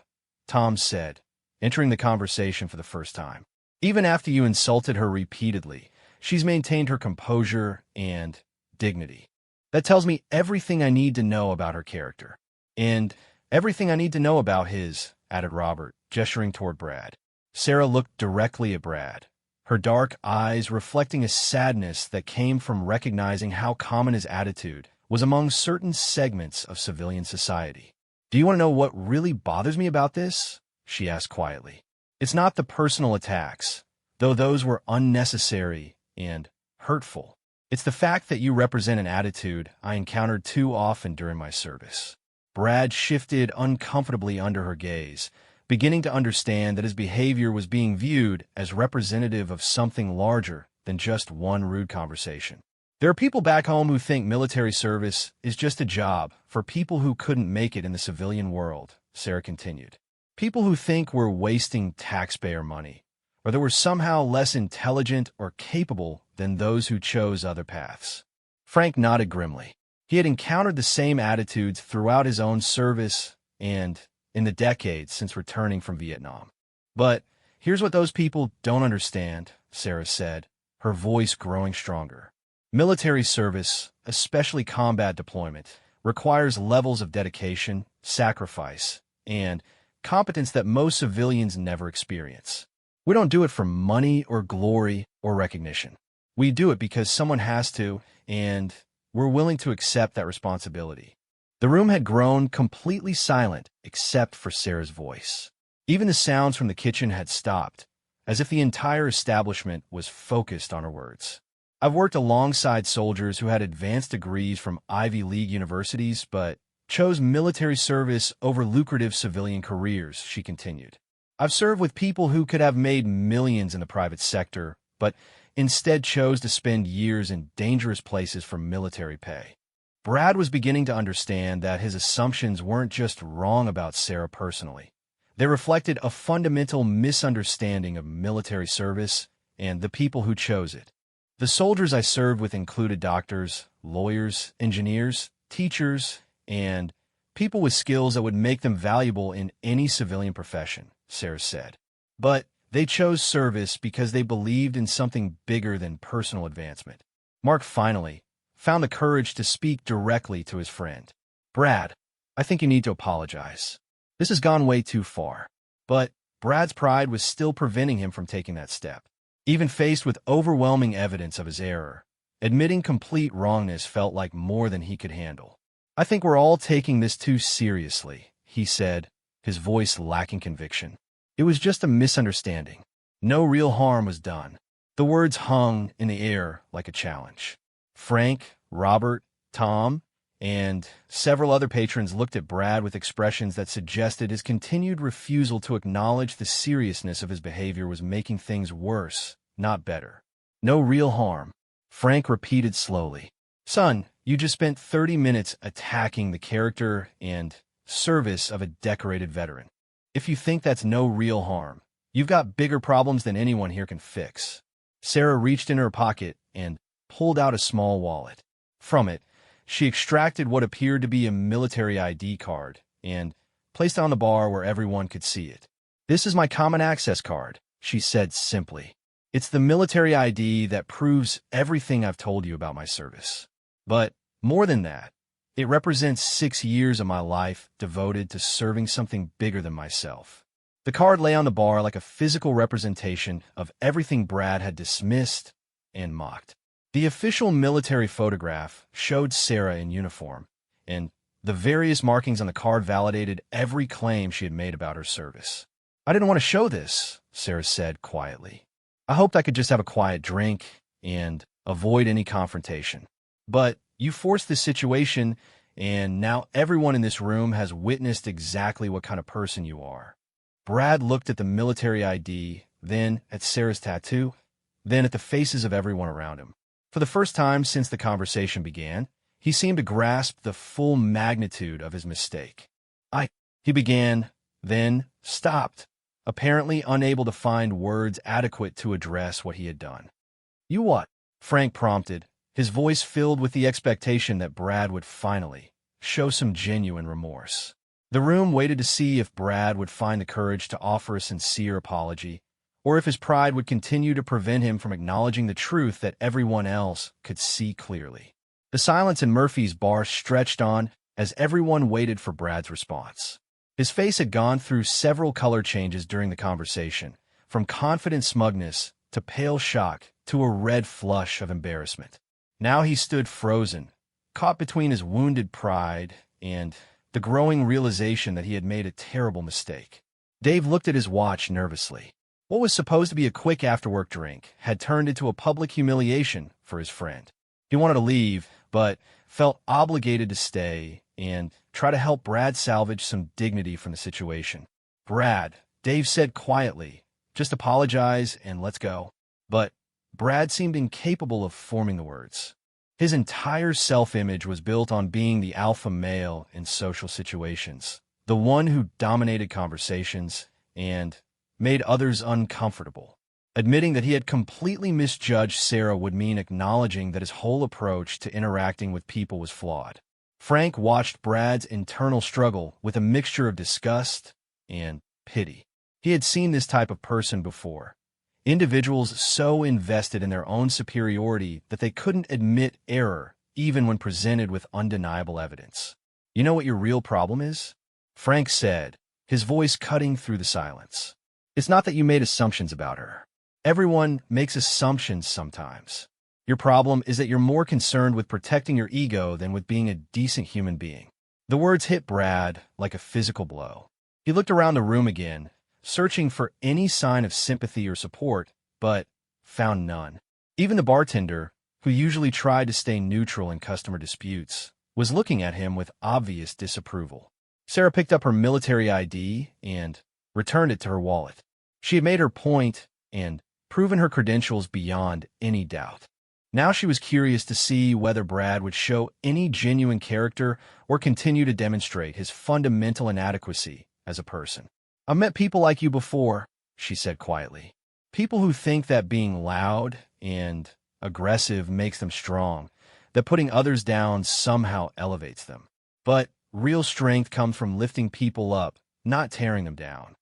Tom said, entering the conversation for the first time. Even after you insulted her repeatedly, she's maintained her composure and dignity. That tells me everything I need to know about her character. And everything I need to know about his, added Robert, gesturing toward Brad. Sarah looked directly at Brad, her dark eyes reflecting a sadness that came from recognizing how common his attitude was among certain segments of civilian society. Do you want to know what really bothers me about this? She asked quietly. It's not the personal attacks, though those were unnecessary and hurtful. It's the fact that you represent an attitude I encountered too often during my service. Brad shifted uncomfortably under her gaze, beginning to understand that his behavior was being viewed as representative of something larger than just one rude conversation. There are people back home who think military service is just a job for people who couldn't make it in the civilian world, Sarah continued. People who think we're wasting taxpayer money, or that we're somehow less intelligent or capable than those who chose other paths. Frank nodded grimly. He had encountered the same attitudes throughout his own service and in the decades since returning from Vietnam. But here's what those people don't understand, Sarah said, her voice growing stronger. Military service, especially combat deployment, requires levels of dedication, sacrifice, and competence that most civilians never experience. We don't do it for money or glory or recognition. We do it because someone has to, and we're willing to accept that responsibility. The room had grown completely silent except for Sarah's voice. Even the sounds from the kitchen had stopped, as if the entire establishment was focused on her words. I've worked alongside soldiers who had advanced degrees from Ivy League universities, but chose military service over lucrative civilian careers, she continued. I've served with people who could have made millions in the private sector, but instead chose to spend years in dangerous places for military pay. Brad was beginning to understand that his assumptions weren't just wrong about Sarah personally. They reflected a fundamental misunderstanding of military service and the people who chose it. The soldiers I served with included doctors, lawyers, engineers, teachers, and people with skills that would make them valuable in any civilian profession, Sarah said. But they chose service because they believed in something bigger than personal advancement. Mark finally found the courage to speak directly to his friend. Brad, I think you need to apologize. This has gone way too far. But Brad's pride was still preventing him from taking that step. Even faced with overwhelming evidence of his error, admitting complete wrongness felt like more than he could handle. I think we're all taking this too seriously, he said, his voice lacking conviction. It was just a misunderstanding. No real harm was done. The words hung in the air like a challenge. Frank, Robert, Tom, and several other patrons looked at Brad with expressions that suggested his continued refusal to acknowledge the seriousness of his behavior was making things worse, not better. No real harm, Frank repeated slowly. Son, you just spent 30 minutes attacking the character and service of a decorated veteran. If you think that's no real harm, you've got bigger problems than anyone here can fix. Sarah reached in her pocket and pulled out a small wallet. From it, she extracted what appeared to be a military ID card and placed it on the bar where everyone could see it. "This is my common access card," she said simply. "It's the military ID that proves everything I've told you about my service. But more than that, it represents 6 years of my life devoted to serving something bigger than myself." The card lay on the bar like a physical representation of everything Brad had dismissed and mocked. The official military photograph showed Sarah in uniform, and the various markings on the card validated every claim she had made about her service. "I didn't want to show this," Sarah said quietly. "I hoped I could just have a quiet drink and avoid any confrontation. But you forced this situation, and now everyone in this room has witnessed exactly what kind of person you are." Brad looked at the military ID, then at Sarah's tattoo, then at the faces of everyone around him. For the first time since the conversation began, he seemed to grasp the full magnitude of his mistake. He began, then stopped, apparently unable to find words adequate to address what he had done. "You what?" Frank prompted, his voice filled with the expectation that Brad would finally show some genuine remorse. The room waited to see if Brad would find the courage to offer a sincere apology, or if his pride would continue to prevent him from acknowledging the truth that everyone else could see clearly. The silence in Murphy's bar stretched on as everyone waited for Brad's response. His face had gone through several color changes during the conversation, from confident smugness to pale shock to a red flush of embarrassment. Now he stood frozen, caught between his wounded pride and the growing realization that he had made a terrible mistake. Dave looked at his watch nervously. What was supposed to be a quick after-work drink had turned into a public humiliation for his friend. He wanted to leave, but felt obligated to stay and try to help Brad salvage some dignity from the situation. "Brad," Dave said quietly, "just apologize and let's go." But Brad seemed incapable of forming the words. His entire self-image was built on being the alpha male in social situations, the one who dominated conversations and made others uncomfortable. Admitting that he had completely misjudged Sarah would mean acknowledging that his whole approach to interacting with people was flawed. Frank watched Brad's internal struggle with a mixture of disgust and pity. He had seen this type of person before. Individuals so invested in their own superiority that they couldn't admit error, even when presented with undeniable evidence. "You know what your real problem is?" Frank said, his voice cutting through the silence. "It's not that you made assumptions about her. Everyone makes assumptions sometimes. Your problem is that you're more concerned with protecting your ego than with being a decent human being." The words hit Brad like a physical blow. He looked around the room again, searching for any sign of sympathy or support, but found none. Even the bartender, who usually tried to stay neutral in customer disputes, was looking at him with obvious disapproval. Sarah picked up her military ID and returned it to her wallet. She had made her point and proven her credentials beyond any doubt. Now she was curious to see whether Brad would show any genuine character or continue to demonstrate his fundamental inadequacy as a person. "I've met people like you before," she said quietly. "People who think that being loud and aggressive makes them strong, that putting others down somehow elevates them. But real strength comes from lifting people up, not tearing them down."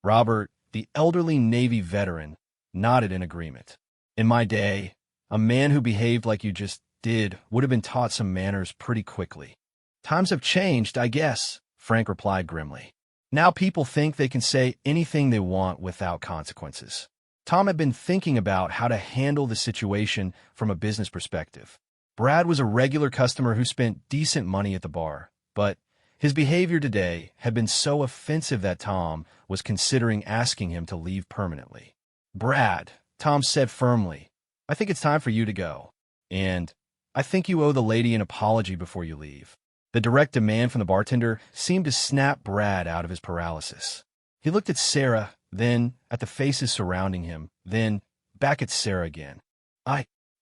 Robert, the elderly Navy veteran, nodded in agreement. "In my day, a man who behaved like you just did would have been taught some manners pretty quickly." "Times have changed, I guess," Frank replied grimly. "Now people think they can say anything they want without consequences." Tom had been thinking about how to handle the situation from a business perspective. Brad was a regular customer who spent decent money at the bar, but his behavior today had been so offensive that Tom was considering asking him to leave permanently. "Brad," Tom said firmly, "I think it's time for you to go. And I think you owe the lady an apology before you leave." The direct demand from the bartender seemed to snap Brad out of his paralysis. He looked at Sarah, then at the faces surrounding him, then back at Sarah again.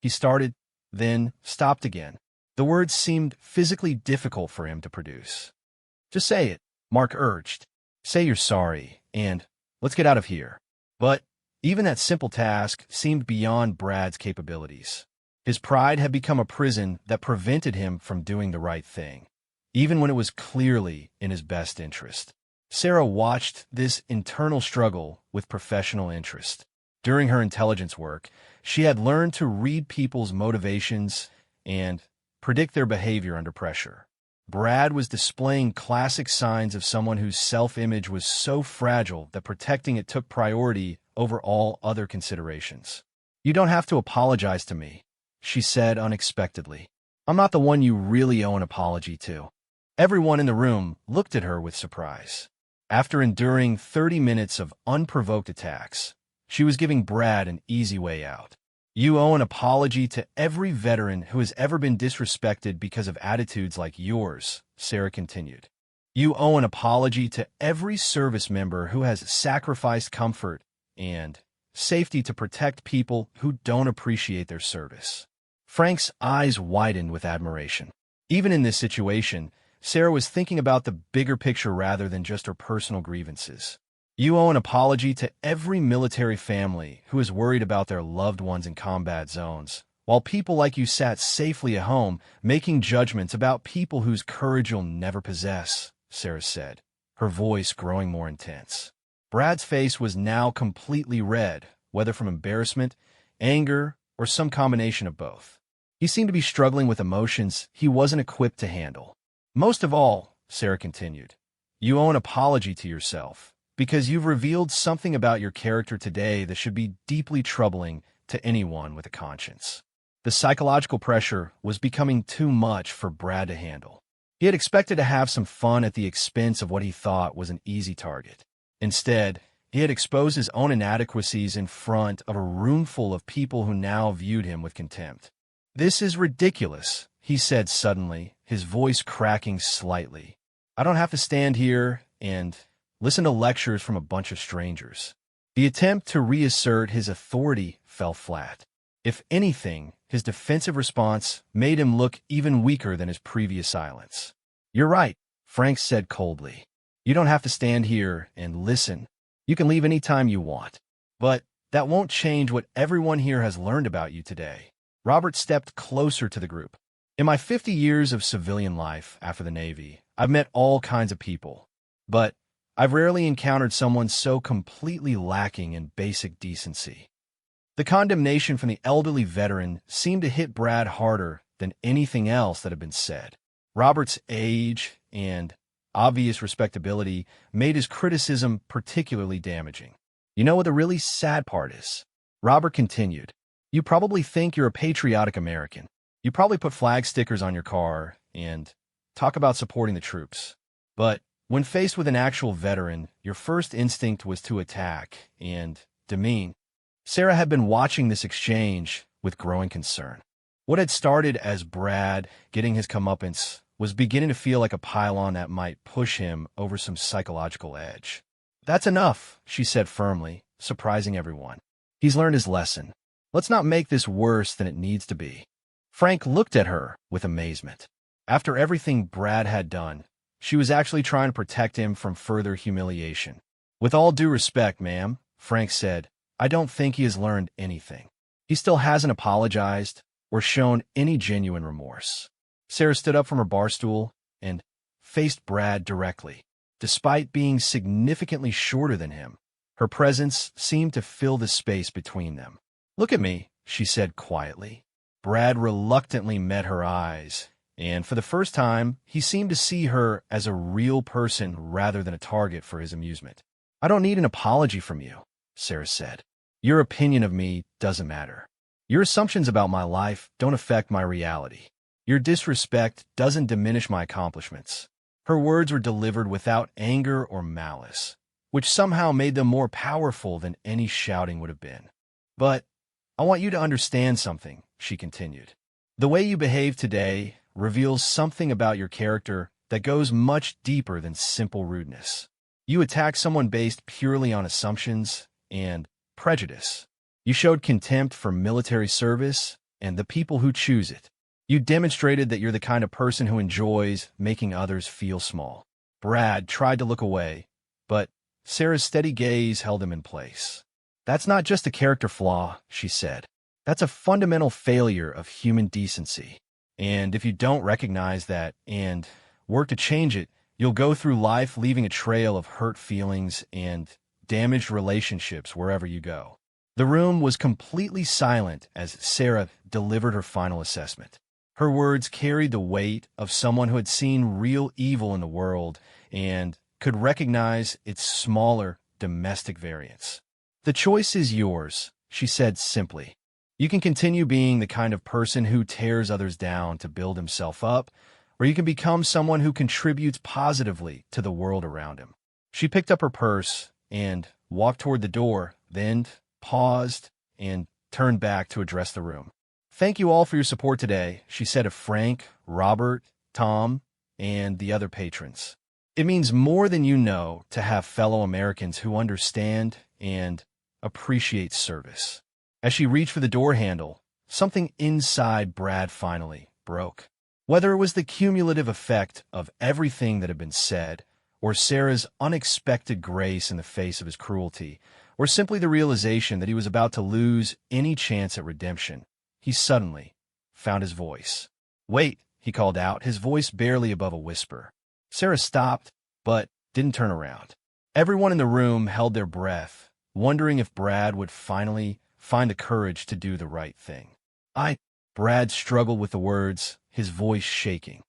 He started, then stopped again. The words seemed physically difficult for him to produce. "Just say it," Mark urged. "Say you're sorry, and let's get out of here." But even that simple task seemed beyond Brad's capabilities. His pride had become a prison that prevented him from doing the right thing, even when it was clearly in his best interest. Sarah watched this internal struggle with professional interest. During her intelligence work, she had learned to read people's motivations and predict their behavior under pressure. Brad was displaying classic signs of someone whose self-image was so fragile that protecting it took priority over all other considerations. "You don't have to apologize to me," she said unexpectedly. "I'm not the one you really owe an apology to." Everyone in the room looked at her with surprise. After enduring 30 minutes of unprovoked attacks, she was giving Brad an easy way out. "You owe an apology to every veteran who has ever been disrespected because of attitudes like yours," Sarah continued. "You owe an apology to every service member who has sacrificed comfort and safety to protect people who don't appreciate their service." Frank's eyes widened with admiration. Even in this situation, Sarah was thinking about the bigger picture rather than just her personal grievances. "You owe an apology to every military family who is worried about their loved ones in combat zones, while people like you sat safely at home making judgments about people whose courage you'll never possess," Sarah said, her voice growing more intense. Brad's face was now completely red, whether from embarrassment, anger, or some combination of both. He seemed to be struggling with emotions he wasn't equipped to handle. "Most of all," Sarah continued, "you owe an apology to yourself, because you've revealed something about your character today that should be deeply troubling to anyone with a conscience." The psychological pressure was becoming too much for Brad to handle. He had expected to have some fun at the expense of what he thought was an easy target. Instead, he had exposed his own inadequacies in front of a room full of people who now viewed him with contempt. "This is ridiculous," he said suddenly, his voice cracking slightly. "I don't have to stand here and listen to lectures from a bunch of strangers." The attempt to reassert his authority fell flat. If anything, his defensive response made him look even weaker than his previous silence. "You're right," Frank said coldly. "You don't have to stand here and listen. You can leave any time you want. But that won't change what everyone here has learned about you today." Robert stepped closer to the group. "In my 50 years of civilian life after the Navy, I've met all kinds of people. But I've rarely encountered someone so completely lacking in basic decency." The condemnation from the elderly veteran seemed to hit Brad harder than anything else that had been said. Robert's age and obvious respectability made his criticism particularly damaging. "You know what the really sad part is?" Robert continued. "You probably think you're a patriotic American. You probably put flag stickers on your car and talk about supporting the troops. But when faced with an actual veteran, your first instinct was to attack and demean." Sarah had been watching this exchange with growing concern. What had started as Brad getting his comeuppance was beginning to feel like a pylon that might push him over some psychological edge. "That's enough," she said firmly, surprising everyone. "He's learned his lesson. Let's not make this worse than it needs to be." Frank looked at her with amazement. After everything Brad had done, she was actually trying to protect him from further humiliation. "With all due respect, ma'am," Frank said, "I don't think he has learned anything. He still hasn't apologized or shown any genuine remorse." Sarah stood up from her bar stool and faced Brad directly. Despite being significantly shorter than him, her presence seemed to fill the space between them. "Look at me," she said quietly. Brad reluctantly met her eyes, and for the first time, he seemed to see her as a real person rather than a target for his amusement. "I don't need an apology from you," Sarah said. "Your opinion of me doesn't matter. Your assumptions about my life don't affect my reality. Your disrespect doesn't diminish my accomplishments." Her words were delivered without anger or malice, which somehow made them more powerful than any shouting would have been. "But I want you to understand something," she continued. "The way you behave today reveals something about your character that goes much deeper than simple rudeness. You attacked someone based purely on assumptions and prejudice. You showed contempt for military service and the people who choose it. You demonstrated that you're the kind of person who enjoys making others feel small." Brad tried to look away, but Sarah's steady gaze held him in place. "That's not just a character flaw," she said. "That's a fundamental failure of human decency. And if you don't recognize that and work to change it, You'll go through life leaving a trail of hurt feelings and damaged relationships wherever you go. The room was completely silent as Sarah delivered her final assessment. Her words carried the weight of someone who had seen real evil in the world and could recognize its smaller, domestic variants. "The choice is yours," she said simply. "You can continue being the kind of person who tears others down to build himself up, or you can become someone who contributes positively to the world around him." She picked up her purse and walked toward the door, then paused and turned back to address the room. "Thank you all for your support today," she said to Frank, Robert, Tom, and the other patrons. "It means more than you know to have fellow Americans who understand and appreciate service." As she reached for the door handle, something inside Brad finally broke. Whether it was the cumulative effect of everything that had been said, or Sarah's unexpected grace in the face of his cruelty, or simply the realization that he was about to lose any chance at redemption, he suddenly found his voice. "Wait," he called out, his voice barely above a whisper. Sarah stopped, but didn't turn around. Everyone in the room held their breath, wondering if Brad would finally find the courage to do the right thing. Brad struggled with the words, his voice shaking.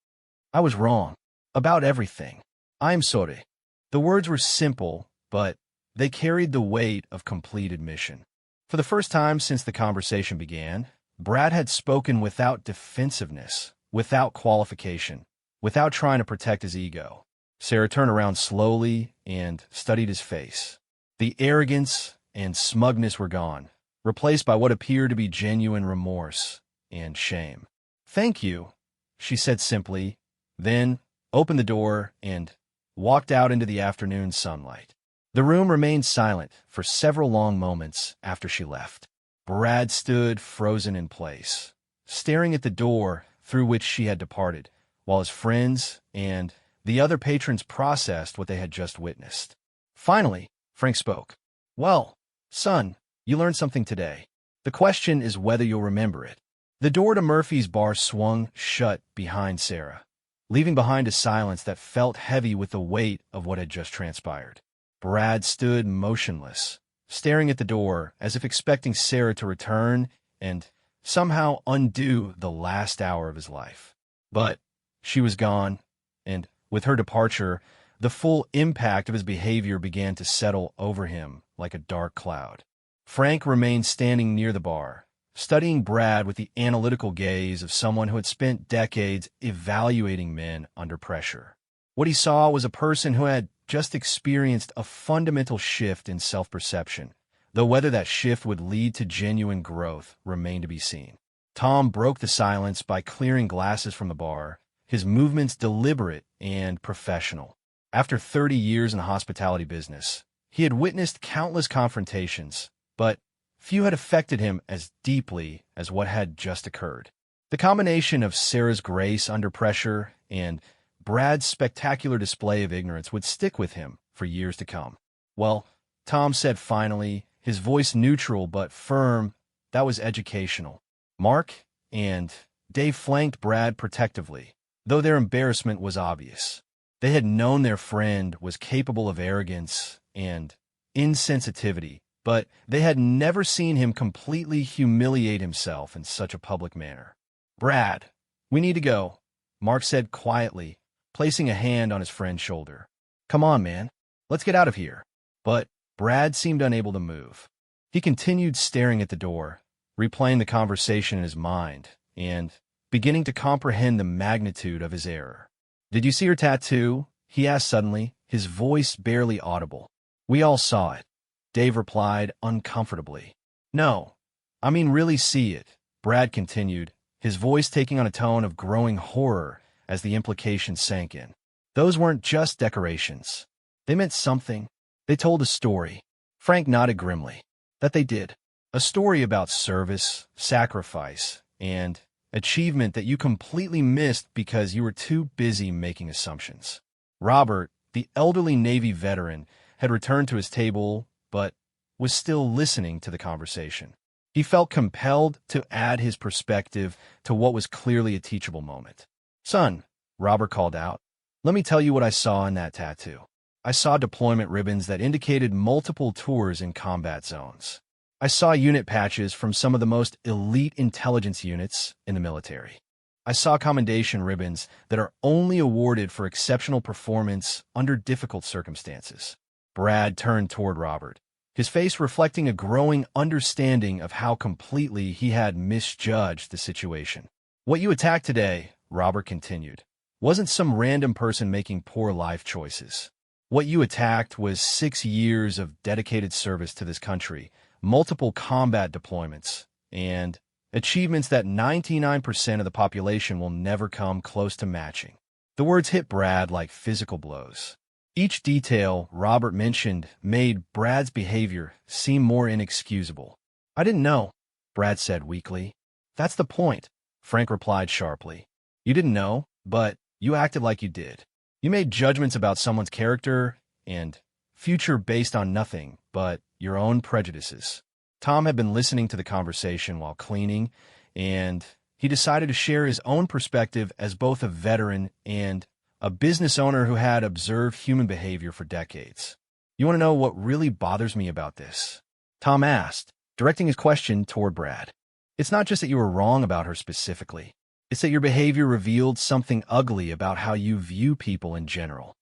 "I was wrong. About everything. I'm sorry." The words were simple, but they carried the weight of complete admission. For the first time since the conversation began, Brad had spoken without defensiveness, without qualification, without trying to protect his ego. Sarah turned around slowly and studied his face. The arrogance and smugness were gone, replaced by what appeared to be genuine remorse and shame. "Thank you," she said simply, then opened the door and walked out into the afternoon sunlight. The room remained silent for several long moments after she left. Brad stood frozen in place, staring at the door through which she had departed, while his friends and the other patrons processed what they had just witnessed. Finally, Frank spoke. "Well, son, you learned something today. The question is whether you'll remember it." The door to Murphy's bar swung shut behind Sarah, leaving behind a silence that felt heavy with the weight of what had just transpired. Brad stood motionless, staring at the door as if expecting Sarah to return and somehow undo the last hour of his life. But she was gone, and with her departure, the full impact of his behavior began to settle over him like a dark cloud. Frank remained standing near the bar, studying Brad with the analytical gaze of someone who had spent decades evaluating men under pressure. What he saw was a person who had just experienced a fundamental shift in self-perception, though whether that shift would lead to genuine growth remained to be seen. Tom broke the silence by clearing glasses from the bar, his movements deliberate and professional. After 30 years in the hospitality business, he had witnessed countless confrontations, but few had affected him as deeply as what had just occurred. The combination of Sarah's grace under pressure and Brad's spectacular display of ignorance would stick with him for years to come. "Well," Tom said finally, his voice neutral but firm, "that was educational." Mark and Dave flanked Brad protectively, though their embarrassment was obvious. They had known their friend was capable of arrogance and insensitivity, but they had never seen him completely humiliate himself in such a public manner. "Brad, we need to go," Mark said quietly, placing a hand on his friend's shoulder. "Come on, man. Let's get out of here." But Brad seemed unable to move. He continued staring at the door, replaying the conversation in his mind, and beginning to comprehend the magnitude of his error. "Did you see her tattoo?" he asked suddenly, his voice barely audible. "We all saw it," Dave replied uncomfortably. "No, I mean really see it," Brad continued, his voice taking on a tone of growing horror as the implication sank in. "Those weren't just decorations. They meant something. They told a story." Frank nodded grimly. "That they did. A story about service, sacrifice, and achievement that you completely missed because you were too busy making assumptions." Robert, the elderly Navy veteran, had returned to his table, but was still listening to the conversation. He felt compelled to add his perspective to what was clearly a teachable moment. "Son," Robert called out, Let me tell you what I saw in that tattoo. I saw deployment ribbons that indicated multiple tours in combat zones. I saw unit patches from some of the most elite intelligence units in the military. I saw commendation ribbons that are only awarded for exceptional performance under difficult circumstances. Brad turned toward Robert, his face reflecting a growing understanding of how completely he had misjudged the situation. What you attacked today, Robert continued, wasn't some random person making poor life choices. What you attacked was 6 years of dedicated service to this country, multiple combat deployments, and achievements that 99% of the population will never come close to matching. The words hit Brad like physical blows. Each detail Robert mentioned made Brad's behavior seem more inexcusable. I didn't know, Brad said weakly. That's the point, Frank replied sharply. You didn't know, but you acted like you did. You made judgments about someone's character and future based on nothing but your own prejudices. Tom had been listening to the conversation while cleaning, and he decided to share his own perspective as both a veteran and a business owner who had observed human behavior for decades. You want to know what really bothers me about this? Tom asked, directing his question toward Brad. It's not just that you were wrong about her specifically. It's that your behavior revealed something ugly about how you view people in general.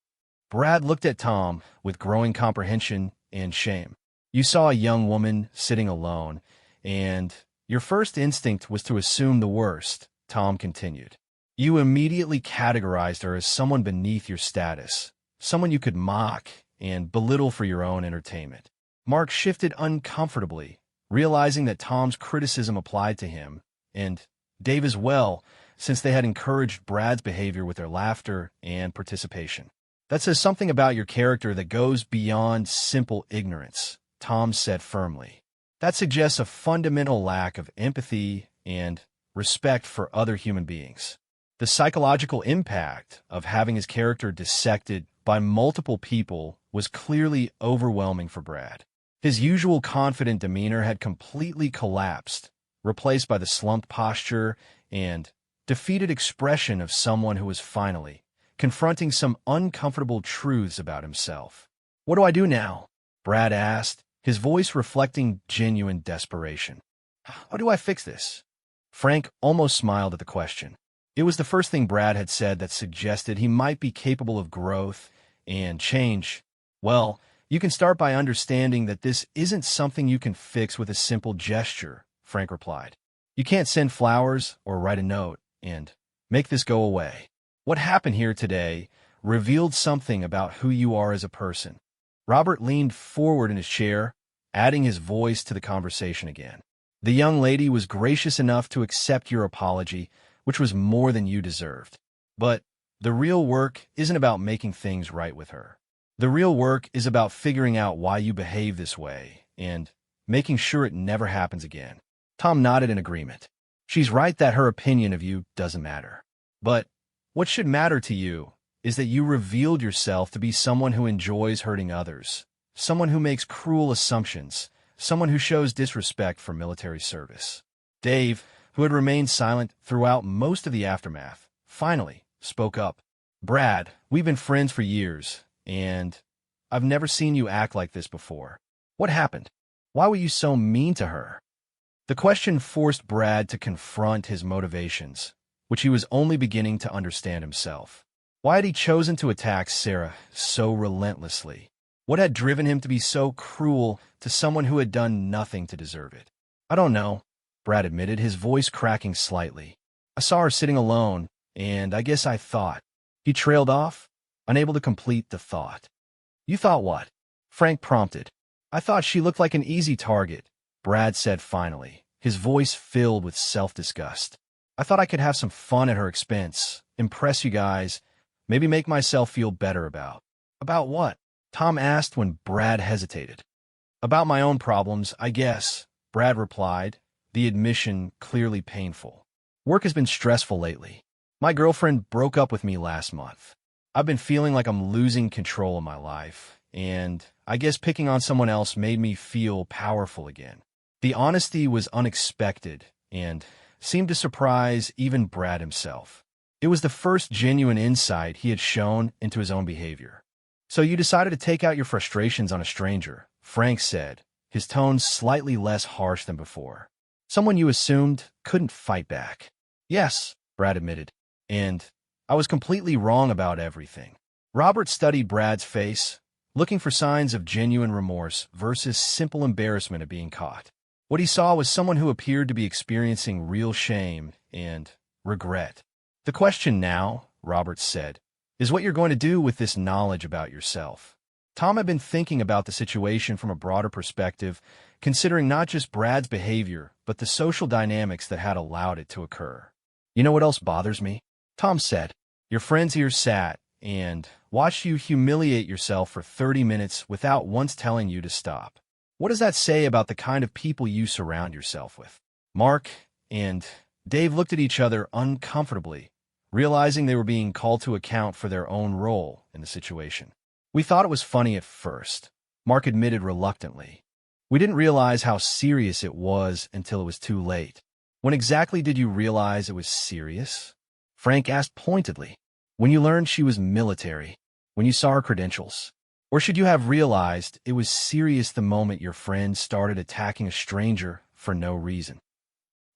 Brad looked at Tom with growing comprehension and shame. You saw a young woman sitting alone, and your first instinct was to assume the worst, Tom continued. You immediately categorized her as someone beneath your status, someone you could mock and belittle for your own entertainment. Mark shifted uncomfortably, realizing that Tom's criticism applied to him, and Dave as well, since they had encouraged Brad's behavior with their laughter and participation. That says something about your character that goes beyond simple ignorance, Tom said firmly. That suggests a fundamental lack of empathy and respect for other human beings. The psychological impact of having his character dissected by multiple people was clearly overwhelming for Brad. His usual confident demeanor had completely collapsed, replaced by the slumped posture and defeated expression of someone who was finally confronting some uncomfortable truths about himself. What do I do now? Brad asked, his voice reflecting genuine desperation. How do I fix this? Frank almost smiled at the question. It was the first thing Brad had said that suggested he might be capable of growth and change. Well, you can start by understanding that this isn't something you can fix with a simple gesture, Frank replied. You can't send flowers or write a note and make this go away. What happened here today revealed something about who you are as a person. Robert leaned forward in his chair, adding his voice to the conversation again. The young lady was gracious enough to accept your apology, which was more than you deserved. But the real work isn't about making things right with her. The real work is about figuring out why you behave this way and making sure it never happens again. Tom nodded in agreement. She's right that her opinion of you doesn't matter. But what should matter to you is that you revealed yourself to be someone who enjoys hurting others, someone who makes cruel assumptions, someone who shows disrespect for military service. Dave, who had remained silent throughout most of the aftermath, finally spoke up. Brad, we've been friends for years, and I've never seen you act like this before. What happened? Why were you so mean to her? The question forced Brad to confront his motivations, which he was only beginning to understand himself. Why had he chosen to attack Sarah so relentlessly? What had driven him to be so cruel to someone who had done nothing to deserve it? I don't know, Brad admitted, his voice cracking slightly. I saw her sitting alone, and I guess I thought. He trailed off, unable to complete the thought. You thought what? Frank prompted. I thought she looked like an easy target, Brad said finally, his voice filled with self-disgust. I thought I could have some fun at her expense, impress you guys, maybe make myself feel better about. About what? Tom asked when Brad hesitated. About my own problems, I guess, Brad replied, the admission clearly painful. Work has been stressful lately. My girlfriend broke up with me last month. I've been feeling like I'm losing control of my life, and I guess picking on someone else made me feel powerful again. The honesty was unexpected and seemed to surprise even Brad himself. It was the first genuine insight he had shown into his own behavior. "So you decided to take out your frustrations on a stranger," Frank said, his tone slightly less harsh than before. "Someone you assumed couldn't fight back." "Yes," Brad admitted, "and I was completely wrong about everything." Robert studied Brad's face, looking for signs of genuine remorse versus simple embarrassment at being caught. What he saw was someone who appeared to be experiencing real shame and regret. "The question now," Robert said, "is what you're going to do with this knowledge about yourself." Tom had been thinking about the situation from a broader perspective, considering not just Brad's behavior, but the social dynamics that had allowed it to occur. "You know what else bothers me?" Tom said. "Your friends here sat and watched you humiliate yourself for 30 minutes without once telling you to stop. What does that say about the kind of people you surround yourself with?" Mark and Dave looked at each other uncomfortably, realizing they were being called to account for their own role in the situation. "We thought it was funny at first," Mark admitted reluctantly. "We didn't realize how serious it was until it was too late." "When exactly did you realize it was serious?" Frank asked pointedly. "When you learned she was military, when you saw her credentials? Or should you have realized it was serious the moment your friend started attacking a stranger for no reason?"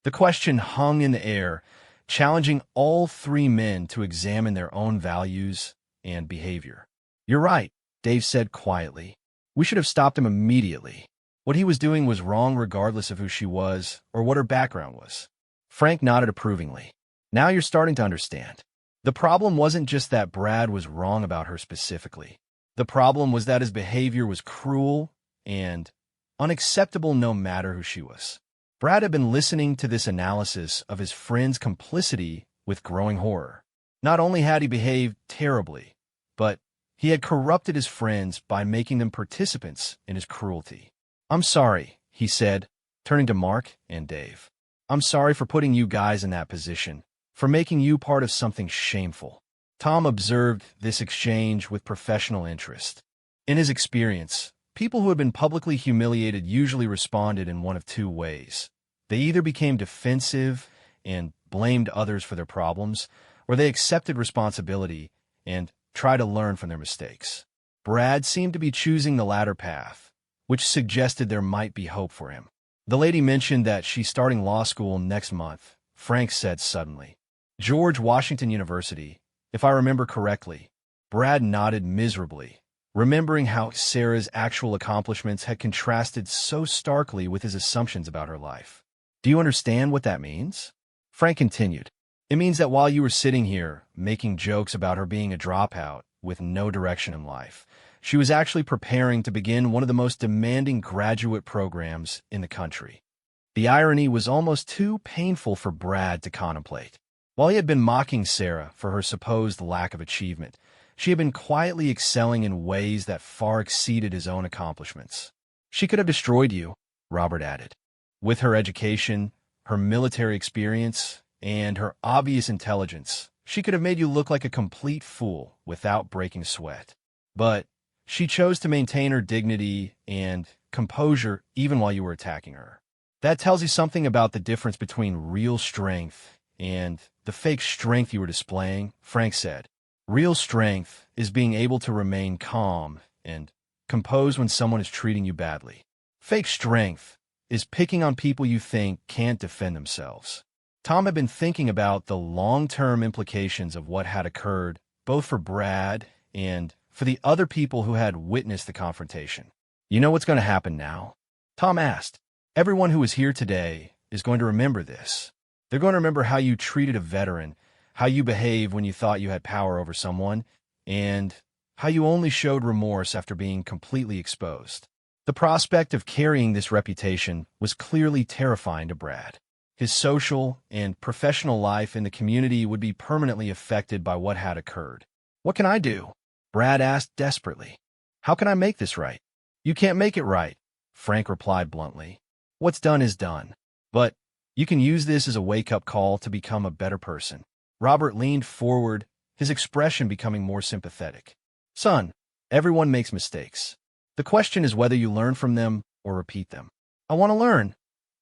The question hung in the air, challenging all three men to examine their own values and behavior. "You're right," Dave said quietly. "We should have stopped him immediately. What he was doing was wrong regardless of who she was or what her background was." Frank nodded approvingly. "Now you're starting to understand. The problem wasn't just that Brad was wrong about her specifically. The problem was that his behavior was cruel and unacceptable no matter who she was." Brad had been listening to this analysis of his friend's complicity with growing horror. Not only had he behaved terribly, but he had corrupted his friends by making them participants in his cruelty. "I'm sorry," he said, turning to Mark and Dave. "I'm sorry for putting you guys in that position, for making you part of something shameful." Tom observed this exchange with professional interest. In his experience, people who had been publicly humiliated usually responded in one of two ways. They either became defensive and blamed others for their problems, or they accepted responsibility and tried to learn from their mistakes. Brad seemed to be choosing the latter path, which suggested there might be hope for him. "The lady mentioned that she's starting law school next month," Frank said suddenly. "George Washington University, if I remember correctly." Brad nodded miserably, remembering how Sarah's actual accomplishments had contrasted so starkly with his assumptions about her life. "Do you understand what that means?" Frank continued. "It means that while you were sitting here making jokes about her being a dropout with no direction in life, she was actually preparing to begin one of the most demanding graduate programs in the country." The irony was almost too painful for Brad to contemplate. While he had been mocking Sarah for her supposed lack of achievement, she had been quietly excelling in ways that far exceeded his own accomplishments. "She could have destroyed you," Robert added. "With her education, her military experience, and her obvious intelligence, she could have made you look like a complete fool without breaking sweat. But she chose to maintain her dignity and composure even while you were attacking her. That tells you something about the difference between real strength and the fake strength you were displaying," Frank said. "Real strength is being able to remain calm and composed when someone is treating you badly. Fake strength is picking on people you think can't defend themselves." Tom had been thinking about the long-term implications of what had occurred, both for Brad and for the other people who had witnessed the confrontation. "You know what's going to happen now?" Tom asked. "Everyone who was here today is going to remember this. They're going to remember how you treated a veteran, how you behaved when you thought you had power over someone, and how you only showed remorse after being completely exposed." The prospect of carrying this reputation was clearly terrifying to Brad. His social and professional life in the community would be permanently affected by what had occurred. "What can I do?" Brad asked desperately. "How can I make this right?" "You can't make it right," Frank replied bluntly. "What's done is done. But you can use this as a wake-up call to become a better person." Robert leaned forward, his expression becoming more sympathetic. "Son, everyone makes mistakes. The question is whether you learn from them or repeat them." "I want to learn,"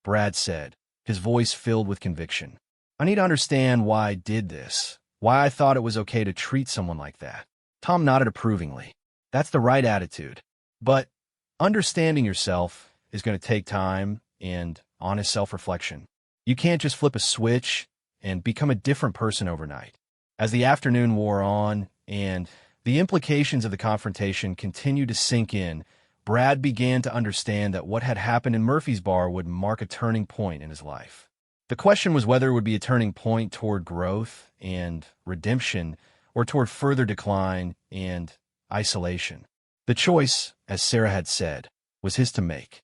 Brad said, his voice filled with conviction. "I need to understand why I did this, why I thought it was okay to treat someone like that. Tom nodded approvingly. That's the right attitude. But understanding yourself is going to take time and honest self-reflection. You can't just flip a switch and become a different person overnight. As the afternoon wore on and the implications of the confrontation continued to sink in, Brad began to understand that what had happened in Murphy's bar would mark a turning point in his life. The question was whether it would be a turning point toward growth and redemption or toward further decline and isolation. The choice, as Sarah had said, was his to make.